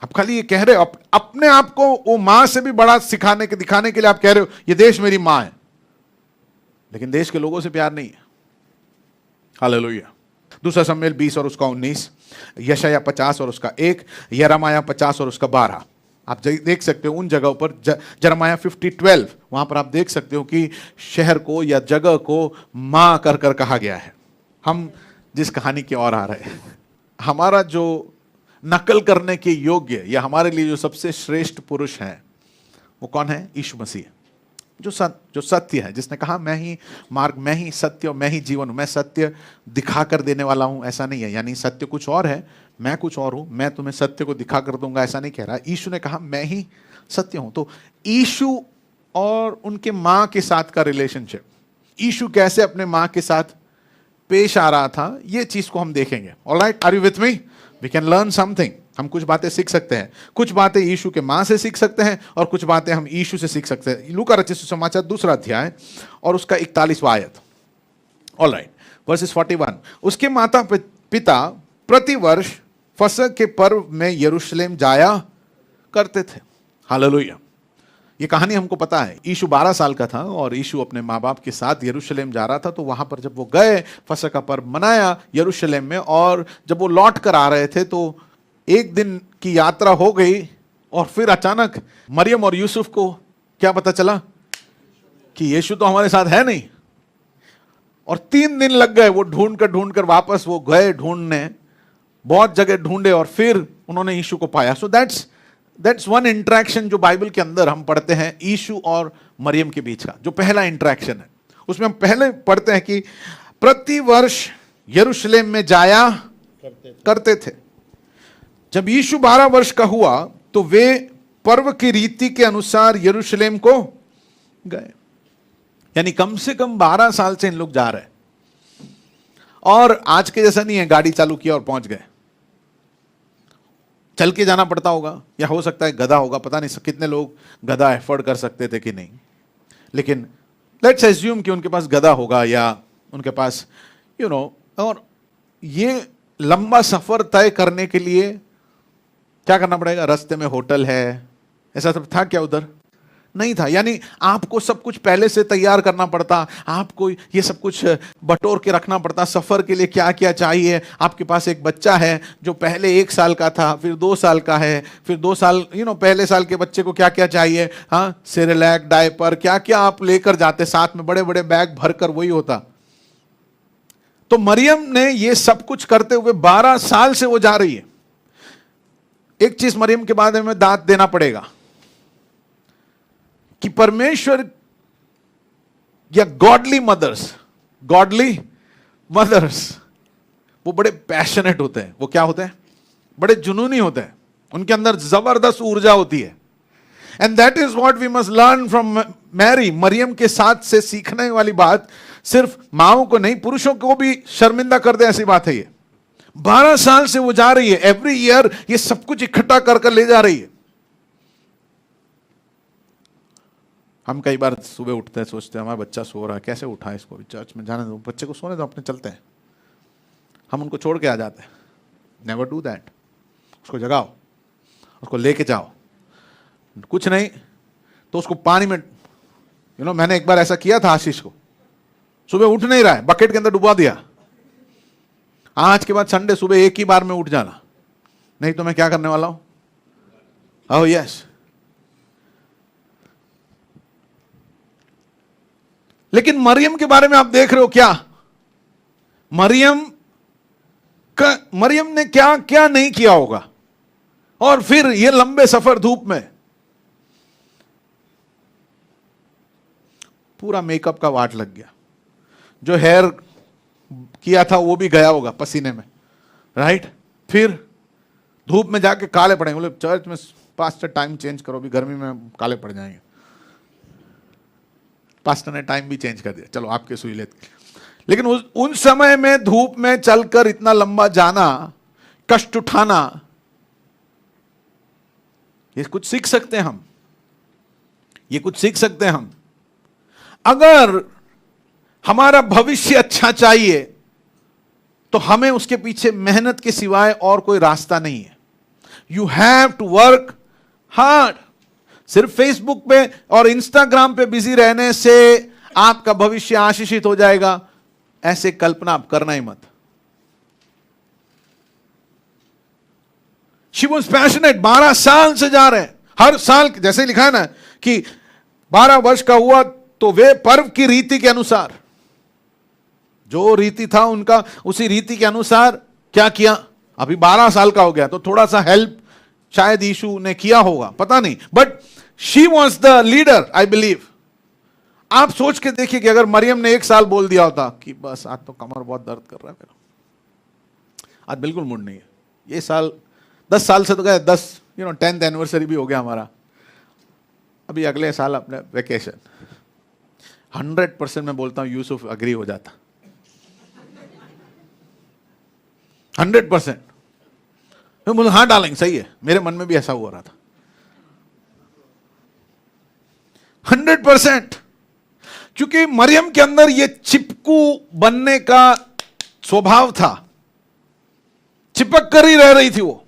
आप खाली ये कह रहे हो, अपने आप को वो मां से भी बड़ा दिखाने के लिए आप कह रहे हो ये देश मेरी मां है, लेकिन देश के लोगों से प्यार नहीं है। हालेलुया। दूसरा शमूएल 20 और उसका 19, यशायाह 50 और उसका 1, यिर्मयाह 50 और उसका 12। आप देख सकते हो उन जगहों पर, यिर्मयाह 50:12, वहां पर आप देख सकते हो कि शहर को या जगह को मां कर कर कहा गया है। हम जिस कहानी की ओर आ रहे हैं, हमारा जो नकल करने के योग्य या हमारे लिए जो सबसे श्रेष्ठ पुरुष है वो कौन है? यीशु मसीह, जो सत्य है, जिसने कहा मैं ही मार्ग, मैं ही सत्य और मैं ही जीवन हूं, मैं सत्य दिखा कर देने वाला हूं। ऐसा नहीं है, यानी सत्य कुछ और है, मैं कुछ और हूं, मैं तुम्हें सत्य को दिखा कर दूंगा, ऐसा नहीं कह रहा। यीशु ने कहा मैं ही सत्य हूं। तो यीशु और उनके मां के साथ का रिलेशनशिप, यीशु कैसे अपने मां के साथ पेश आ रहा था, ये चीज को हम देखेंगे। Alright, are you with me? We can learn something. हम कुछ बातें सीख सकते हैं, कुछ बातें यीशु के मां से सीख सकते हैं और कुछ बातें हम यीशु से सीख सकते हैं। लूका रचित सुसमाचार 2 अध्याय और उसका 41वां आयत। Alright, versus 41। उसके माता पिता प्रतिवर्ष फसह के पर्व में यरूशलेम जाया करते थे। हालेलुया। ये कहानी हमको पता है। यीशु 12 साल का था और यीशु अपने माँ बाप के साथ यरूशलेम जा रहा था। तो वहां पर जब वो गए, फसह का पर्व मनाया यरूशलेम में, और जब वो लौट कर आ रहे थे तो एक दिन की यात्रा हो गई और फिर अचानक मरियम और यूसुफ को क्या पता चला कि यीशु तो हमारे साथ है नहीं। और 3 दिन लग गए वो ढूंढ कर वापस वो गए ढूंढने, बहुत जगह ढूंढे और फिर उन्होंने यीशु को पाया। सो दैट्स वन इंटरेक्शन जो बाइबल के अंदर हम पढ़ते हैं यीशु और मरियम के बीच का, जो पहला इंटरेक्शन है। उसमें हम पहले पढ़ते हैं कि प्रतिवर्ष यरूशलेम में जाया करते थे। जब यीशु 12 वर्ष का हुआ तो वे पर्व की रीति के अनुसार यरूशलेम को गए। यानी कम से कम 12 साल से इन लोग जा रहे हैं, और आज के जैसा नहीं है गाड़ी चालू किया और पहुंच गए। चल के जाना पड़ता होगा, या हो सकता है गधा होगा, पता नहीं कितने लोग गधा एफोर्ड कर सकते थे कि नहीं, लेकिन लेट्स एज्यूम कि उनके पास गधा होगा या उनके पास और ये लंबा सफर तय करने के लिए क्या करना पड़ेगा? रास्ते में होटल है, ऐसा सब था क्या? उधर नहीं था। यानी आपको सब कुछ पहले से तैयार करना पड़ता, आपको ये सब कुछ बटोर के रखना पड़ता। सफर के लिए क्या क्या चाहिए? आपके पास एक बच्चा है जो पहले 1 साल का था, फिर 2 साल का है, फिर 2 साल पहले साल के बच्चे को क्या क्या चाहिए, हाँ, सेरेलैक, डायपर, क्या क्या आप लेकर जाते साथ में, बड़े बड़े बैग भरकर वही होता। तो मरियम ने ये सब कुछ करते हुए 12 साल से वो जा रही है। एक चीज मरियम के बारे में दांत देना पड़ेगा कि परमेश्वर या गॉडली मदर्स वो बड़े पैशनेट होते हैं। वो क्या होते हैं? बड़े जुनूनी होते हैं। उनके अंदर जबरदस्त ऊर्जा होती है। And that is what we must learn from Mary. मरियम के साथ से सीखने वाली बात सिर्फ माओं को नहीं, पुरुषों को भी शर्मिंदा कर दे ऐसी बात है ये। 12 साल से वो जा रही है, एवरी ईयर ये सब कुछ इकट्ठा कर कर ले जा रही है। हम कई बार सुबह उठते हैं, सोचते हैं हमारा बच्चा सो रहा है, कैसे उठाएं इसको, अभी चर्च में जाने दो, बच्चे को सोने दो, अपने चलते हैं। हम उनको छोड़ के आ जाते हैं। Never do that. उसको जगाओ, उसको लेके जाओ, कुछ नहीं तो उसको पानी में, मैंने एक बार ऐसा किया था आशीष को, सुबह उठ नहीं रहा है, बकेट के अंदर डुबा दिया। आज के बाद संडे सुबह एक ही बार में उठ जाना, नहीं तो मैं क्या करने वाला हूं। Oh yes. लेकिन मरियम के बारे में आप देख रहे हो क्या, मरियम ने क्या क्या नहीं किया होगा। और फिर ये लंबे सफर धूप में, पूरा मेकअप का वाट लग गया, जो हेयर किया था वो भी गया होगा पसीने में, राइट। फिर धूप में जाके काले पड़ेंगे, बोले चर्च में पास्टर टाइम चेंज करो, भी गर्मी में काले पड़ जाएंगे। पास्टर ने टाइम भी चेंज कर दिया, चलो आपके सुईलेत। लेकिन उन समय में धूप में चलकर इतना लंबा जाना, कष्ट उठाना, ये कुछ सीख सकते हैं हम, ये कुछ सीख सकते हैं हम। अगर हमारा भविष्य अच्छा चाहिए तो हमें उसके पीछे मेहनत के सिवाय और कोई रास्ता नहीं है। You have to work hard. सिर्फ फेसबुक पे और इंस्टाग्राम पे बिजी रहने से आपका भविष्य आशीषित हो जाएगा, ऐसे कल्पना आप करना ही मत। शी वॉज पैशनेट, 12 साल से जा रहे हैं। हर साल जैसे लिखा है ना कि 12 वर्ष का हुआ तो वे पर्व की रीति के अनुसार, जो रीति था उनका, उसी रीति के अनुसार क्या किया। अभी 12 साल का हो गया तो थोड़ा सा हेल्प शायद यीशु ने किया होगा, पता नहीं, but she was the leader I believe. आप सोच के देखिए कि अगर मरियम ने 1 साल बोल दिया होता कि बस आज तो कमर बहुत दर्द कर रहा है मेरा, आज बिल्कुल मूड नहीं है, ये साल 10 साल से तो गए, 10th एनिवर्सरी भी हो गया हमारा, अभी अगले साल अपने वेकेशन। 100% मैं बोलता हूं यूसुफ अग्री हो जाता, 100%। मैं बोला हाँ डालेंगे, सही है, मेरे मन में भी ऐसा हो रहा था 100%। क्योंकि मरियम के अंदर ये चिपकू बनने का स्वभाव था, चिपक कर ही रह रही थी वो।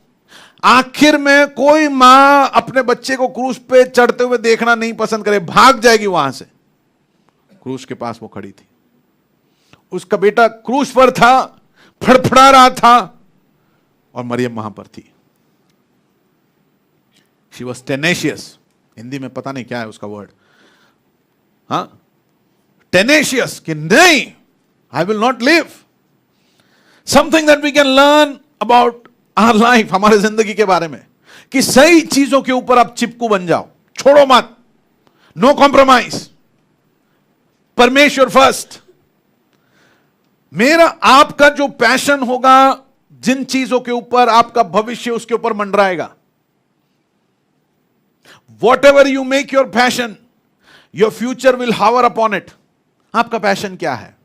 आखिर में कोई मां अपने बच्चे को क्रूस पे चढ़ते हुए देखना नहीं पसंद करे, भाग जाएगी वहां से। क्रूस के पास वो खड़ी थी, उसका बेटा क्रूस पर था, फड़फड़ा रहा था, और मरियम वहां पर थी। शी वॉज टेनेशियस, हिंदी में पता नहीं क्या है उसका वर्ड, हाँ, टेनेशियस, कि नहीं, I will not live. Something that we can learn about our life, हमारे जिंदगी के बारे में, कि सही चीजों के ऊपर आप चिपकू बन जाओ, छोड़ो मत, नो कॉम्प्रोमाइज, परमेश्वर फर्स्ट। मेरा आपका जो पैशन होगा, जिन चीजों के ऊपर आपका भविष्य उसके ऊपर मंडराएगा। Whatever you make your passion, your future will hover upon it. आपका पैशन क्या है?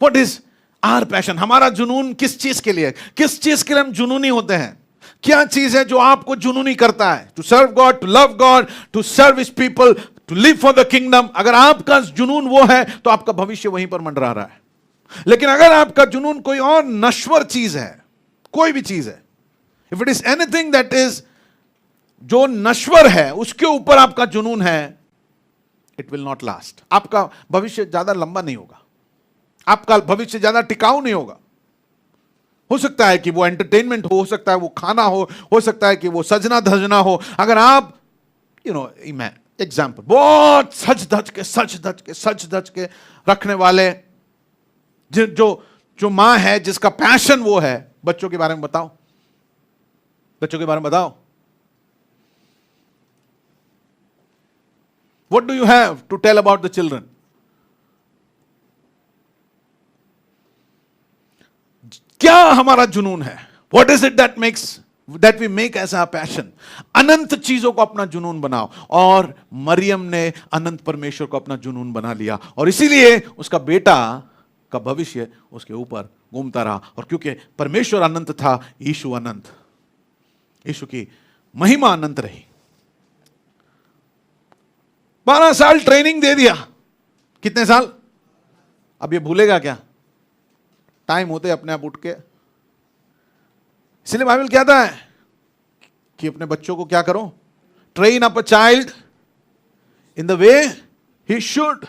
What is our passion? हमारा जुनून किस चीज के लिए, किस चीज के लिए हम जुनूनी होते हैं? क्या चीज है जो आपको जुनूनी करता है? To serve God, to love God, to serve his people, to live for the kingdom. अगर आपका जुनून वो है तो आपका भविष्य वहीं पर मंडरा रहा है। लेकिन अगर आपका जुनून कोई और नश्वर चीज है, कोई भी चीज है, if it is anything that is, जो नश्वर है, उसके ऊपर आपका जुनून है, इट विल नॉट लास्ट। आपका भविष्य ज्यादा लंबा नहीं होगा, आपका भविष्य ज्यादा टिकाऊ नहीं होगा। हो सकता है कि वो एंटरटेनमेंट हो सकता है वो खाना हो सकता है कि वो सजना धजना हो। अगर आप एग्जाम्पल, बहुत सच धज के रखने वाले जो मां है, जिसका पैशन वो है, बच्चों के बारे में बताओ, बच्चों के बारे में बताओ। What do you have to tell about the children? क्या हमारा जुनून है? What is it that we make as our passion? अनंत चीजों को अपना जुनून बनाओ। और मरियम ने अनंत परमेश्वर को अपना जुनून बना लिया, और इसीलिए उसका बेटा का भविष्य उसके ऊपर घूमता रहा। और क्योंकि परमेश्वर अनंत था, यीशु अनंत, यीशु की महिमा अनंत रही। 12 साल ट्रेनिंग दे दिया। कितने साल? अब ये भूलेगा क्या? टाइम होते अपने आप उठ के। इसलिए बाइबल कहता है कि अपने बच्चों को क्या करो? Train up a child in the way he should,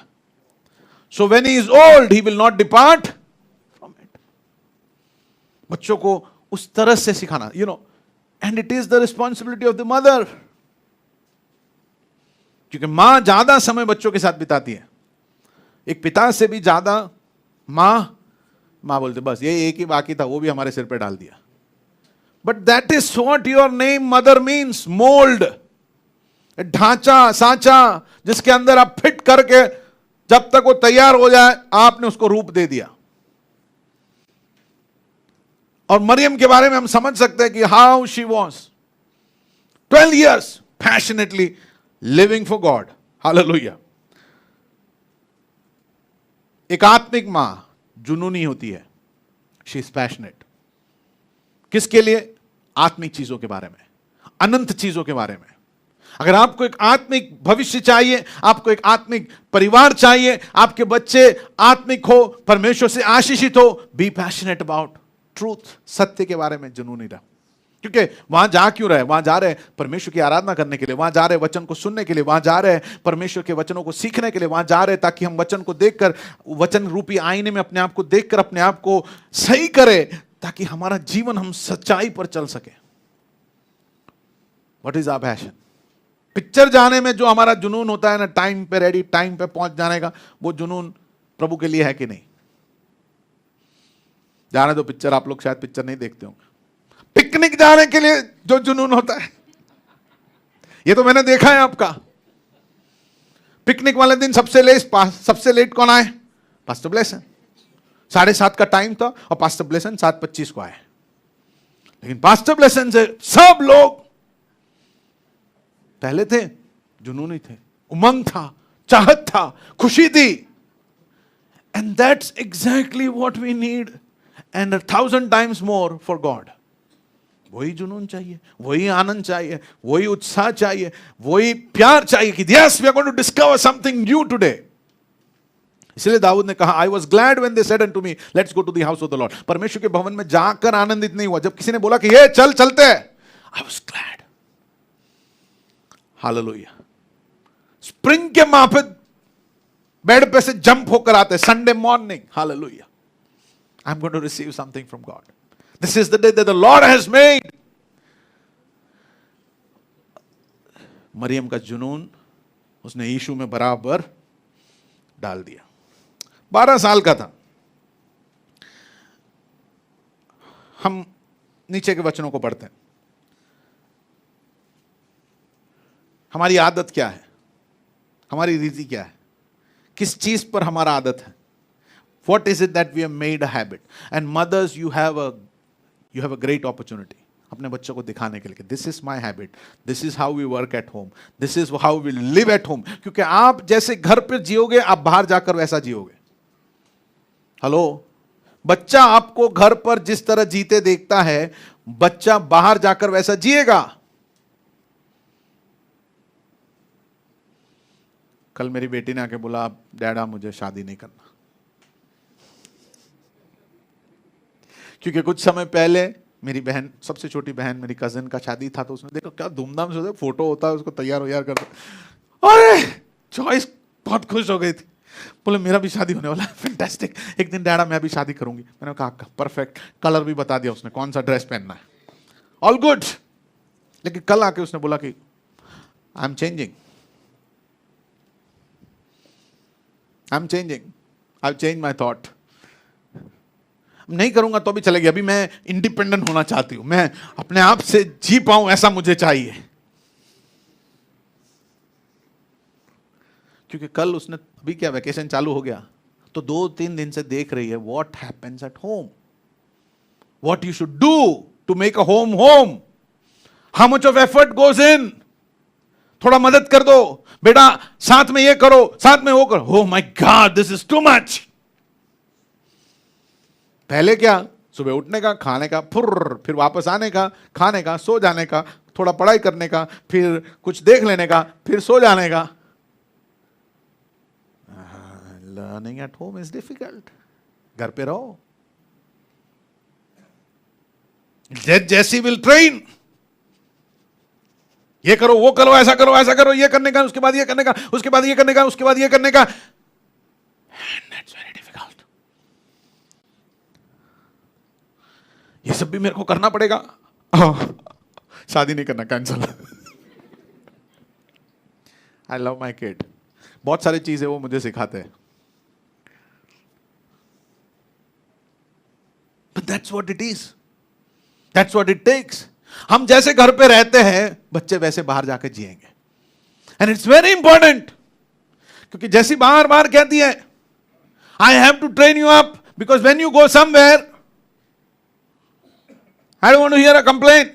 so when he is old he will not depart from it. बच्चों को उस तरह से सिखाना, you know, and it is the responsibility of the mother, क्योंकि मां ज्यादा समय बच्चों के साथ बिताती है। एक पिता से भी ज्यादा मां बोलते बस ये एक ही बाकी था, वो भी हमारे सिर पे डाल दिया। But that is what your name mother means, mould, ढांचा, सांचा, जिसके अंदर आप फिट करके जब तक वो तैयार हो जाए आपने उसको रूप दे दिया। और मरियम के बारे में हम समझ सकते हैं कि how she was 12 years passionately living for God. Hallelujah. एक आत्मिक मां जुनूनी होती है, शी इज पैशनेट। किसके लिए? आत्मिक चीजों के बारे में, अनंत चीजों के बारे में। अगर आपको एक आत्मिक भविष्य चाहिए, आपको एक आत्मिक परिवार चाहिए, आपके बच्चे आत्मिक हो, परमेश्वर से आशीषित हो, बी पैशनेट अबाउट ट्रूथ, सत्य के बारे में जुनूनी रहो। क्योंकि वहां जा क्यों रहे? वहां जा रहे परमेश्वर की आराधना करने के लिए, वहां जा रहे वचन को सुनने के लिए, वहां जा रहे परमेश्वर के वचनों को सीखने के लिए, वहां जा रहे ताकि हम वचन को देखकर, वचन रूपी आईने में अपने आप को देखकर अपने आप को सही करें, ताकि हमारा जीवन हम सच्चाई पर चल सके। What is our passion? Picture जाने में जो हमारा जुनून होता है ना, टाइम पे रेडी, टाइम पे पहुंच जाने का, वो जुनून प्रभु के लिए है कि नहीं? जाने दो पिक्चर, आप लोग शायद पिक्चर नहीं देखते होंगे। पिकनिक जाने के लिए जो जुनून होता है, ये तो मैंने देखा है आपका। पिकनिक वाले दिन सबसे लेट कौन आए? पास्टर ब्लेसन। 7:30 का टाइम था और पास्टर ब्लेसन 7:25 को आए। लेकिन पास्टर ब्लेसन से सब लोग पहले थे, जुनूनी थे, उमंग था, चाहत था, खुशी थी। And that's exactly what we need, and 1,000 times more for God. वही जुनून चाहिए, वही आनंद चाहिए, वही उत्साह चाहिए, वही प्यार चाहिए कि yes we are going to discover something new today. इसलिए दाऊद ने कहा, I was glad when they said unto me let's go to the house of the Lord. परमेश्वर के भवन में जाकर आनंदित नहीं हुआ जब किसी ने बोला कि ये चल चलते हैं, I was glad. Hallelujah. Spring के माफे बेड पे से जंप होकर आते Sunday morning, hallelujah, I am going to receive something from God, this is the day that the Lord has made. मरियम का जुनून उसने यीशु में बराबर डाल दिया। 12 साल का था। हम नीचे के वचनों को पढ़ते हैं। हमारी आदत क्या है? हमारी रीति क्या है? किस चीज पर हमारा आदत है? What is it that we have made a habit? And mothers, you have a great opportunity अपने बच्चों को दिखाने के लिए, this is my habit, this is how we work at home, this is how we live at home। क्योंकि आप जैसे घर पर जियोगे, आप बाहर जाकर वैसा जियोगे। हेलो, बच्चा आपको घर पर जिस तरह जीते देखता है, बच्चा बाहर जाकर वैसा जिएगा। कल मेरी बेटी ने आके बोला, डैडा मुझे शादी नहीं करना, क्योंकि कुछ समय पहले मेरी बहन, सबसे छोटी बहन, मेरी कजिन का शादी था, तो उसने देखो क्या धूमधाम से फोटो होता है, उसको तैयार करता, अरे चॉइस, बहुत खुश हो गई थी। बोले मेरा भी शादी होने वाला है, फैंटास्टिक, एक दिन डैडा मैं भी शादी करूंगी। मैंने कहा परफेक्ट, कलर भी बता दिया उसने, कौन सा ड्रेस पहनना है, ऑल गुड। लेकिन कल आके उसने बोला कि I am changing, I change my thought, नहीं करूंगा तो भी चलेगी, अभी मैं इंडिपेंडेंट होना चाहती हूं, मैं अपने आप से जी पाऊं, ऐसा मुझे चाहिए। क्योंकि कल उसने, अभी क्या वैकेशन चालू हो गया, तो 2-3 दिन से देख रही है what happens at home, what you should do to make a home, how much of effort goes in. थोड़ा मदद कर दो बेटा, साथ में ये करो, साथ में वो करो। Oh my God, this is too much. पहले क्या, सुबह उठने का, खाने का, फिर वापस आने का, खाने का, सो जाने का, थोड़ा पढ़ाई करने का, फिर कुछ देख लेने का, फिर सो जाने का. Learning at home is difficult. घर पे रहो. जैसी विल ट्रेन, ये करो, वो करो, ऐसा करो, ऐसा करो, ये करने का, उसके बाद ये करने का, उसके बाद ये करने का, उसके बाद ये करने का. That's very difficult. ये सब भी मेरे को करना पड़ेगा. शादी नहीं करना, cancel. I love my kid. बहुत सारी चीजें वो मुझे सिखाते हैं. But that's what it is. That's what it takes. हम जैसे घर पे रहते हैं, बच्चे वैसे बाहर जाके जिएंगे. And it's very important. क्योंकि जैसी बार बार कहती है, I have to train you up because when you go somewhere, I don't want to hear a complaint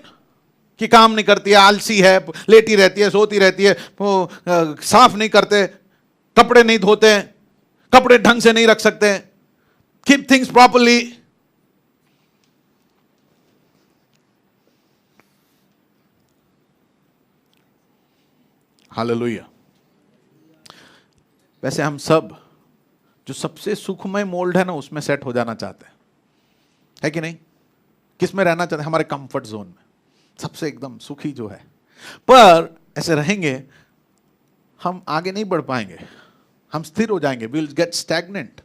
कि काम नहीं करती है, आलसी है, लेटी रहती है, सोती रहती है, वो साफ नहीं करते, कपड़े नहीं धोते, कपड़े ढंग से नहीं रख सकते, keep things properly. हालेलुया. वैसे हम सब जो सबसे सुखमय मोल्ड है ना, उसमें सेट हो जाना चाहते हैं, है कि नहीं? किस में रहना चाहते हैं? हमारे कंफर्ट जोन में, सबसे एकदम सुखी जो है. पर ऐसे रहेंगे हम आगे नहीं बढ़ पाएंगे, हम स्थिर हो जाएंगे. We will get stagnant.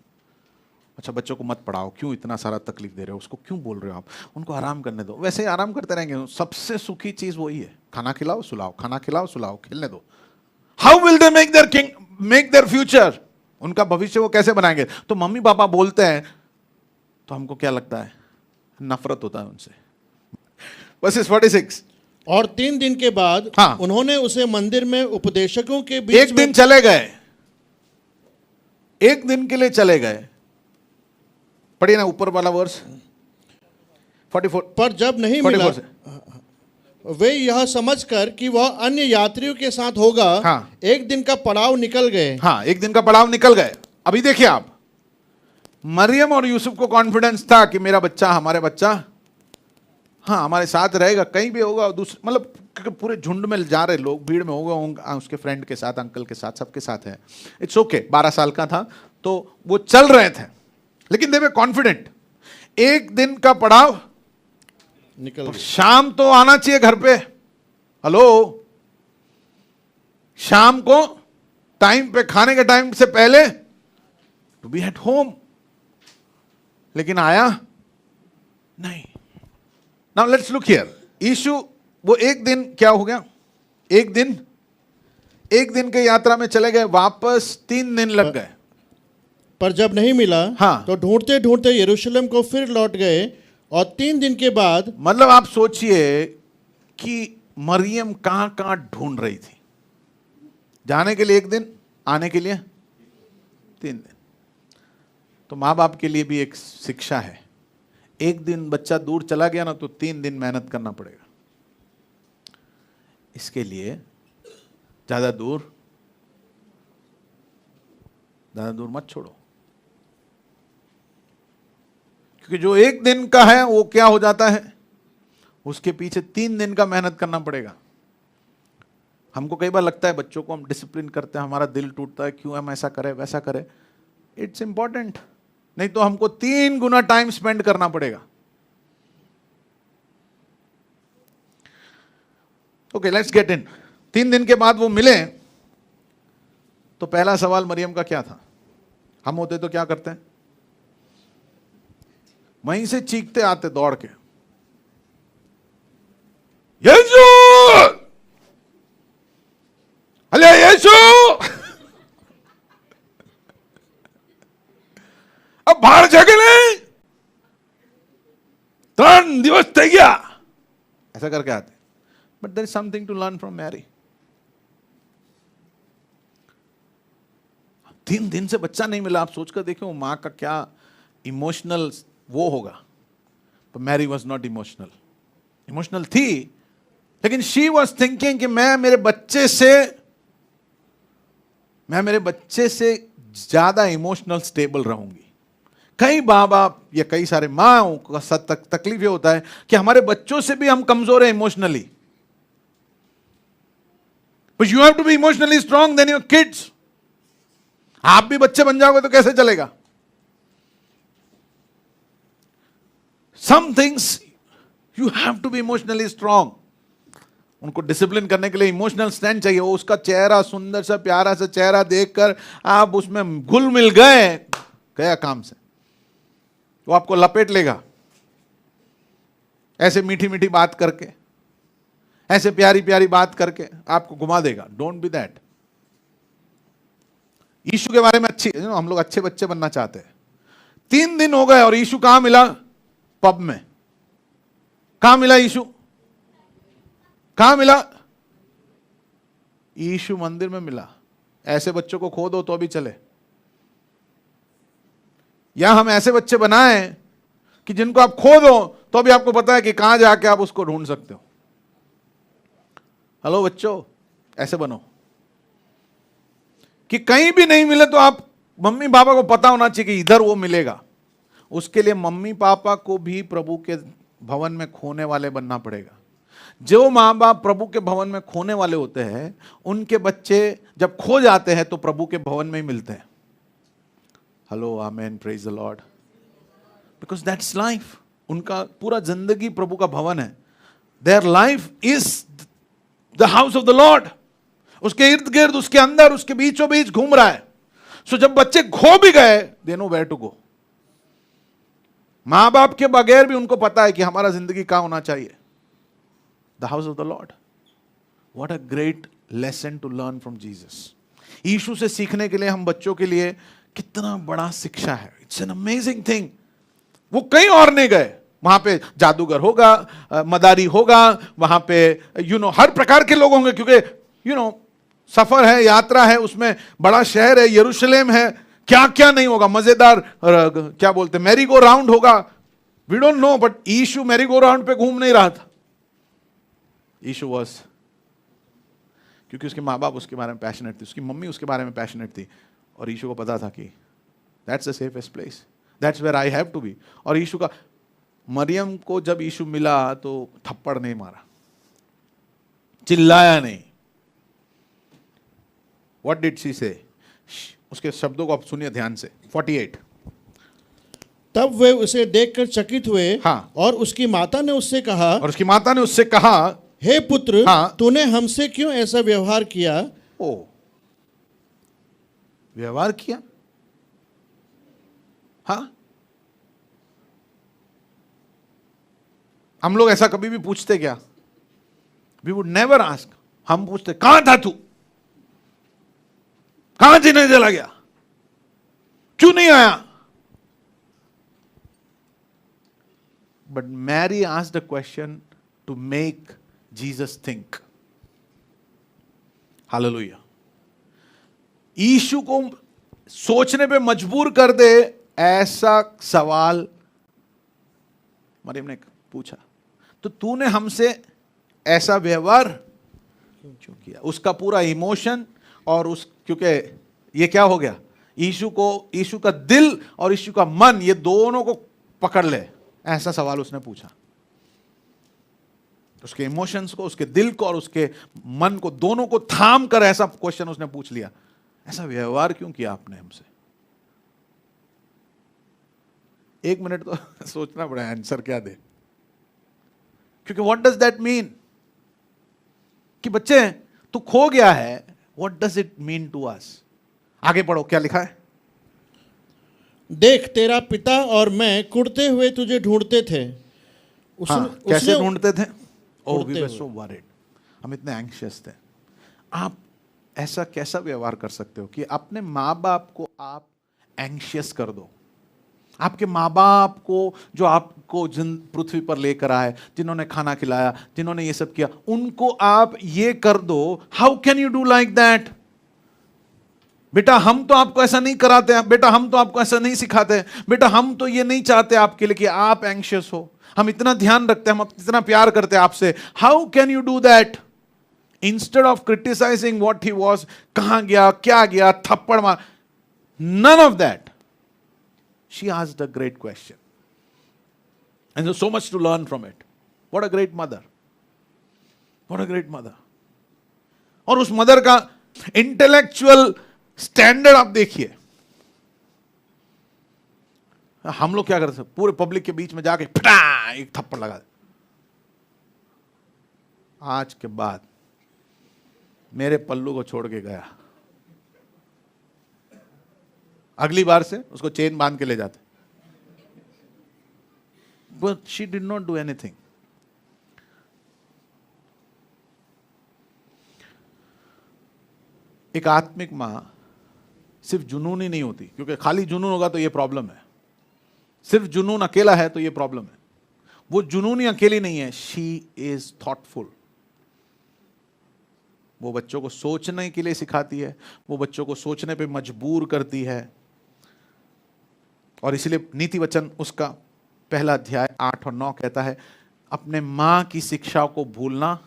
अच्छा, बच्चों को मत पढ़ाओ, क्यों इतना सारा तकलीफ दे रहे हो, उसको क्यों बोल रहे हो आप, उनको आराम करने दो. वैसे ही आराम करते रहेंगे. सबसे सुखी चीज वही है, खाना खिलाओ सुलाओ, खाना खिलाओ सुलाओ, खेलने दो. How will they make their future? उनका भविष्य वो कैसे बनाएंगे? तो मम्मी पापा बोलते हैं तो हमको क्या लगता है? नफरत होता है उनसे. वर्सेस 46. और 3 दिन के बाद हाँ, उन्होंने उसे मंदिर में उपदेशकों के बीच एक दिन चले गए, एक दिन के लिए चले गए. पढ़िए ना ऊपर वाला वर्स 44. पर जब नहीं 44 मिला, से. वे यह समझकर कि वह अन्य यात्रियों के साथ होगा, हाँ, एक दिन का पड़ाव निकल गए. हाँ, एक दिन का पड़ाव निकल गए. अभी देखिए आप, मरियम और यूसुफ को कॉन्फिडेंस था कि मेरा बच्चा, हमारे बच्चा, हाँ, हमारे साथ रहेगा, कहीं भी होगा. दूसरे मतलब पूरे झुंड में जा रहे लोग, भीड़ में होगा, उसके फ्रेंड के साथ, अंकल के साथ, सबके साथ है. It's okay. 12 साल का था तो वो चल रहे थे, लेकिन दे वे कॉन्फिडेंट. एक दिन का पड़ाव निकल गए. शाम तो आना चाहिए घर पे. हेलो, शाम को टाइम पे, खाने के टाइम से पहले टू बी एट होम. लेकिन आया नहीं. Now let's look here. Yeshu वो एक दिन क्या हो गया? एक दिन के यात्रा में चले गए, वापस 3 दिन लग गए. पर जब नहीं मिला, हाँ, तो ढूंढते ढूंढते यरूशलेम को फिर लौट गए. और 3 दिन के बाद, मतलब आप सोचिए कि मरियम कहां कहां ढूंढ रही थी. जाने के लिए 1 दिन, आने के लिए 3 दिन. तो माँ बाप के लिए भी एक शिक्षा है. एक दिन बच्चा दूर चला गया ना, तो 3 दिन मेहनत करना पड़ेगा. इसके लिए ज्यादा दूर मत छोड़ो, क्योंकि जो 1 दिन का है वो क्या हो जाता है, उसके पीछे 3 दिन का मेहनत करना पड़ेगा. हमको कई बार लगता है बच्चों को हम डिसिप्लिन करते हैं, हमारा दिल टूटता है, क्यों हम ऐसा करें वैसा करें. इट्स इंपॉर्टेंट, नहीं तो हमको 3 गुना टाइम स्पेंड करना पड़ेगा. Okay, let's get in. 3 दिन के बाद वो मिले, तो पहला सवाल मरियम का क्या था? हम होते तो क्या करते हैं? वहीं से चीखते आते दौड़ के, यीशु, अरे यीशु, अब बाहर जाके नहीं, 3 दिवस થઈ ગયા, ऐसा करके आते. But there is something to learn from Mary. 3 दिन से बच्चा नहीं मिला. आप सोचकर देखो वो माँ का क्या इमोशनल वो होगा. पर मैरी वॉज नॉट इमोशनल थी, लेकिन शी वॉज थिंकिंग कि मैं मेरे बच्चे से ज्यादा इमोशनल स्टेबल रहूंगी. कई माँ बाप या कई सारे माँ का तकलीफ ये होता है कि हमारे बच्चों से भी हम कमजोर हैं emotionally. But you have to be emotionally strong than your kids. आप भी बच्चे बन जाओगे तो कैसे चलेगा? Some things you have to be emotionally strong. उनको डिसिप्लिन करने के लिए इमोशनल स्टैंड चाहिए. वो उसका चेहरा, सुंदर सा प्यारा सा चेहरा देखकर आप उसमें घुल मिल गए, गया काम से. वो आपको लपेट लेगा ऐसे मीठी मीठी बात करके, ऐसे प्यारी प्यारी बात करके आपको घुमा देगा. Don't be that. यीशु के बारे में हम लोग अच्छे बच्चे बनना चाहते हैं. 3 दिन हो गए और यीशु कहां मिला? पब में. कहां मिला यीशु? कहां मिला? यीशु मंदिर में मिला. ऐसे बच्चों को खो दो तो भी चले. या हम ऐसे बच्चे बनाएं कि जिनको आप खो दो तो भी आपको पता है कि कहां जाके आप उसको ढूंढ सकते हो. हेलो बच्चों, ऐसे बनो कि कहीं भी नहीं मिले तो आप मम्मी पापा को पता होना चाहिए कि इधर वो मिलेगा. उसके लिए मम्मी पापा को भी प्रभु के भवन में खोने वाले बनना पड़ेगा. जो माँ बाप प्रभु के भवन में खोने वाले होते हैं, उनके बच्चे जब खो जाते हैं तो प्रभु के भवन में ही मिलते हैं. Hello, amen, praise the Lord. Because that's life. उनका पूरा जिंदगी प्रभु का भवन है. Their life is the house of the Lord. उसके इर्द गिर्द, उसके अंदर, उसके बीचों बीच घूम रहा है. सो जब बच्चे खो भी गए, they know where to go. मां बाप के बगैर भी उनको पता है कि हमारा जिंदगी कहां होना चाहिए. The house of the Lord. What a great lesson to learn from Jesus. Yeshu से सीखने के लिए हम बच्चों के लिए कितना बड़ा शिक्षा है. It's an amazing thing. वो कहीं और नहीं गए. वहां पे जादूगर होगा, मदारी होगा, वहां पे हर प्रकार के लोग होंगे, क्योंकि सफर है, यात्रा है, उसमें बड़ा शहर है, यरूशलेम है. क्या क्या नहीं होगा. मजेदार, क्या बोलते, मैरी गो राउंड होगा. वी डोंट नो, बट यीशु मैरी गो राउंड पे घूम नहीं रहा था. यीशु वाज, क्योंकि उसके माँ बाप उसके बारे में पैशनेट थी, उसकी मम्मी उसके बारे में पैशनेट थी, और यीशु को पता था कि that's the safest place, that's where I have to be. और यीशु का, मरियम को जब यीशु मिला तो थप्पड़ नहीं मारा, चिल्लाया नहीं. व्हाट डिड शी से? उसके शब्दों को आप सुनिए ध्यान से. 48. तब वे उसे देखकर चकित हुए. हाँ. और उसकी माता ने उससे कहा, हे पुत्र, हाँ, तूने हमसे क्यों ऐसा व्यवहार किया? ओ, व्यवहार किया? हाँ, हम लोग ऐसा कभी भी पूछते क्या? We would never ask. हम पूछते, कहां था तू? कहां जीने चला गया? क्यों नहीं आया? But Mary asked the question to make Jesus think. Hallelujah. Yeshu को सोचने पे मजबूर कर दे ऐसा सवाल मरियम ने पूछा. तो तूने हमसे ऐसा व्यवहार क्यों किया? उसका पूरा इमोशन और क्योंकि ये क्या हो गया, यीशु का दिल और यीशु का मन, ये दोनों को पकड़ ले, ऐसा सवाल उसने पूछा. उसके इमोशंस को, उसके दिल को और उसके मन को, दोनों को थाम कर ऐसा क्वेश्चन उसने पूछ लिया. ऐसा व्यवहार क्यों किया आपने हमसे? 1 मिनट तो सोचना पड़ा आंसर क्या दे. क्योंकि व्हाट डज दैट मीन कि बच्चे तू खो गया है, what does it mean to us? आगे पढ़ो, क्या लिखा है? देख, तेरा पिता और मैं कुड़ते हुए तुझे ढूंढते थे. कैसे ढूंढते थे? ओह, वी वर सो वरीड. हम इतने एंग्शियस थे. आप ऐसा कैसा व्यवहार कर सकते हो कि अपने माँ बाप को आप एंग्शियस कर दो? आपके माँ बाप को, जो आपको जिन पृथ्वी पर लेकर आए, जिन्होंने खाना खिलाया, जिन्होंने ये सब किया, उनको आप ये कर दो. How can you do like that? बेटा हम तो आपको ऐसा नहीं कराते, बेटा हम तो आपको ऐसा नहीं सिखाते, बेटा हम तो ये नहीं चाहते आपके लिए कि आप एंग्शियस हो. हम इतना ध्यान रखते हैं, हम इतना प्यार करते हैं आपसे. How can you do that? Instead of criticising what he was, कहां गया, क्या गया, थप्पड़ मार, none of that. She asked a great question. And there's so much to learn from it. What a great mother. What a great mother. और उस mother का intellectual standard आप देखिए. हम लोग क्या करते हैं, पूरे पब्लिक के बीच में जाके फटा एक थप्पड़ लगा दे. आज के बाद मेरे पल्लू को छोड़ के गया, अगली बार से उसको चेन बांध के ले जाते. But she did not do anything. एक आत्मिक मां सिर्फ जुनून ही नहीं होती, क्योंकि खाली जुनून होगा तो ये प्रॉब्लम है. सिर्फ जुनून अकेला है तो ये प्रॉब्लम है. वो जुनून ही अकेली नहीं है. She is thoughtful. वो बच्चों को सोचने के लिए सिखाती है, वो बच्चों को सोचने पे मजबूर करती है. और इसलिए नीति वचन उसका पहला अध्याय 8 और 9 कहता है, अपने मां की शिक्षा को भूलना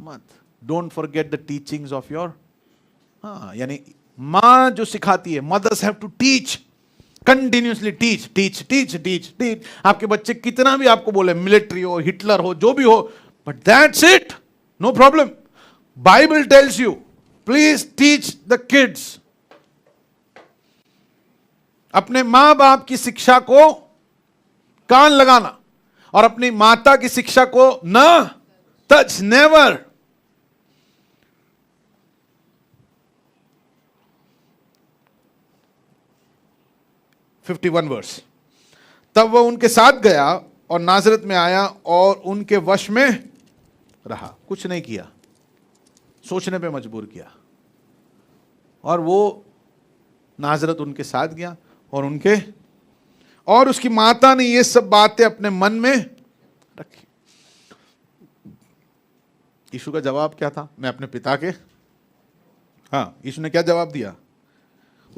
मत. Don't forget the teachings of your. हाँ, यानी मां जो सिखाती है, mothers have to teach continuously. Teach teach teach teach teach. आपके बच्चे कितना भी आपको बोले, मिलिट्री हो, हिटलर हो, जो भी हो, but that's it, no problem. Bible tells you, please teach the kids. अपने मां बाप की शिक्षा को कान लगाना और अपनी माता की शिक्षा को न टच, नेवर. वर्स. तब वह उनके साथ गया और नाजरत में आया और उनके वश में रहा. कुछ नहीं किया, सोचने पे मजबूर किया. और वो नाजरत उनके साथ गया और उसकी माता ने ये सब बातें अपने मन में रखी. यीशु का जवाब क्या था? मैं अपने पिता के. हाँ, यीशु ने क्या जवाब दिया?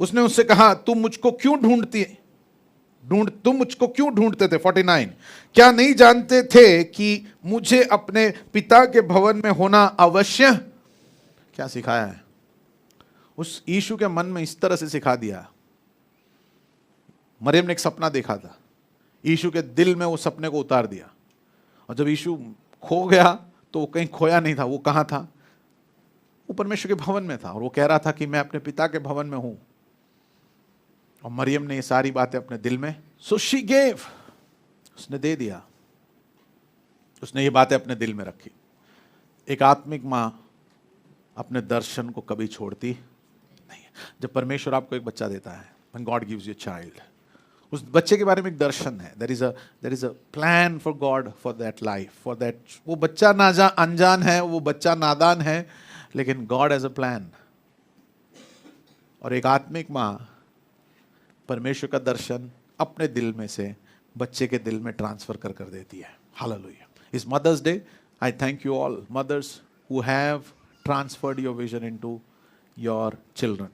उसने उससे कहा, तुम मुझको क्यों ढूंढते थे. 49. क्या नहीं जानते थे कि मुझे अपने पिता के भवन में होना अवश्य. क्या सिखाया है? उस यीशु के मन में इस तरह से सिखा दिया. मरियम ने एक सपना देखा था, यीशु के दिल में वो सपने को उतार दिया. और जब यीशु खो गया तो वो कहीं खोया नहीं था. वो कहां था? वो परमेश्वर के भवन में था. और वो कह रहा था कि मैं अपने पिता के भवन में हूं. और मरियम ने ये सारी बातें अपने दिल में, सो शी गेव, उसने दे दिया. उसने ये बातें अपने दिल में रखी. एक आत्मिक मां अपने दर्शन को कभी छोड़ती नहीं है. जब परमेश्वर आपको एक बच्चा देता है, when God gives you a child, उस बच्चे के बारे में एक दर्शन है. there is a plan for God for that life, for that. वो बच्चा अनजान है, वो बच्चा नादान है, लेकिन God has a plan. और एक आत्मिक मां परमेश्वर का दर्शन अपने दिल में से बच्चे के दिल में ट्रांसफर कर देती है. हालेलुया. इस mother's day, I thank you all mothers who have transferred your vision into your children.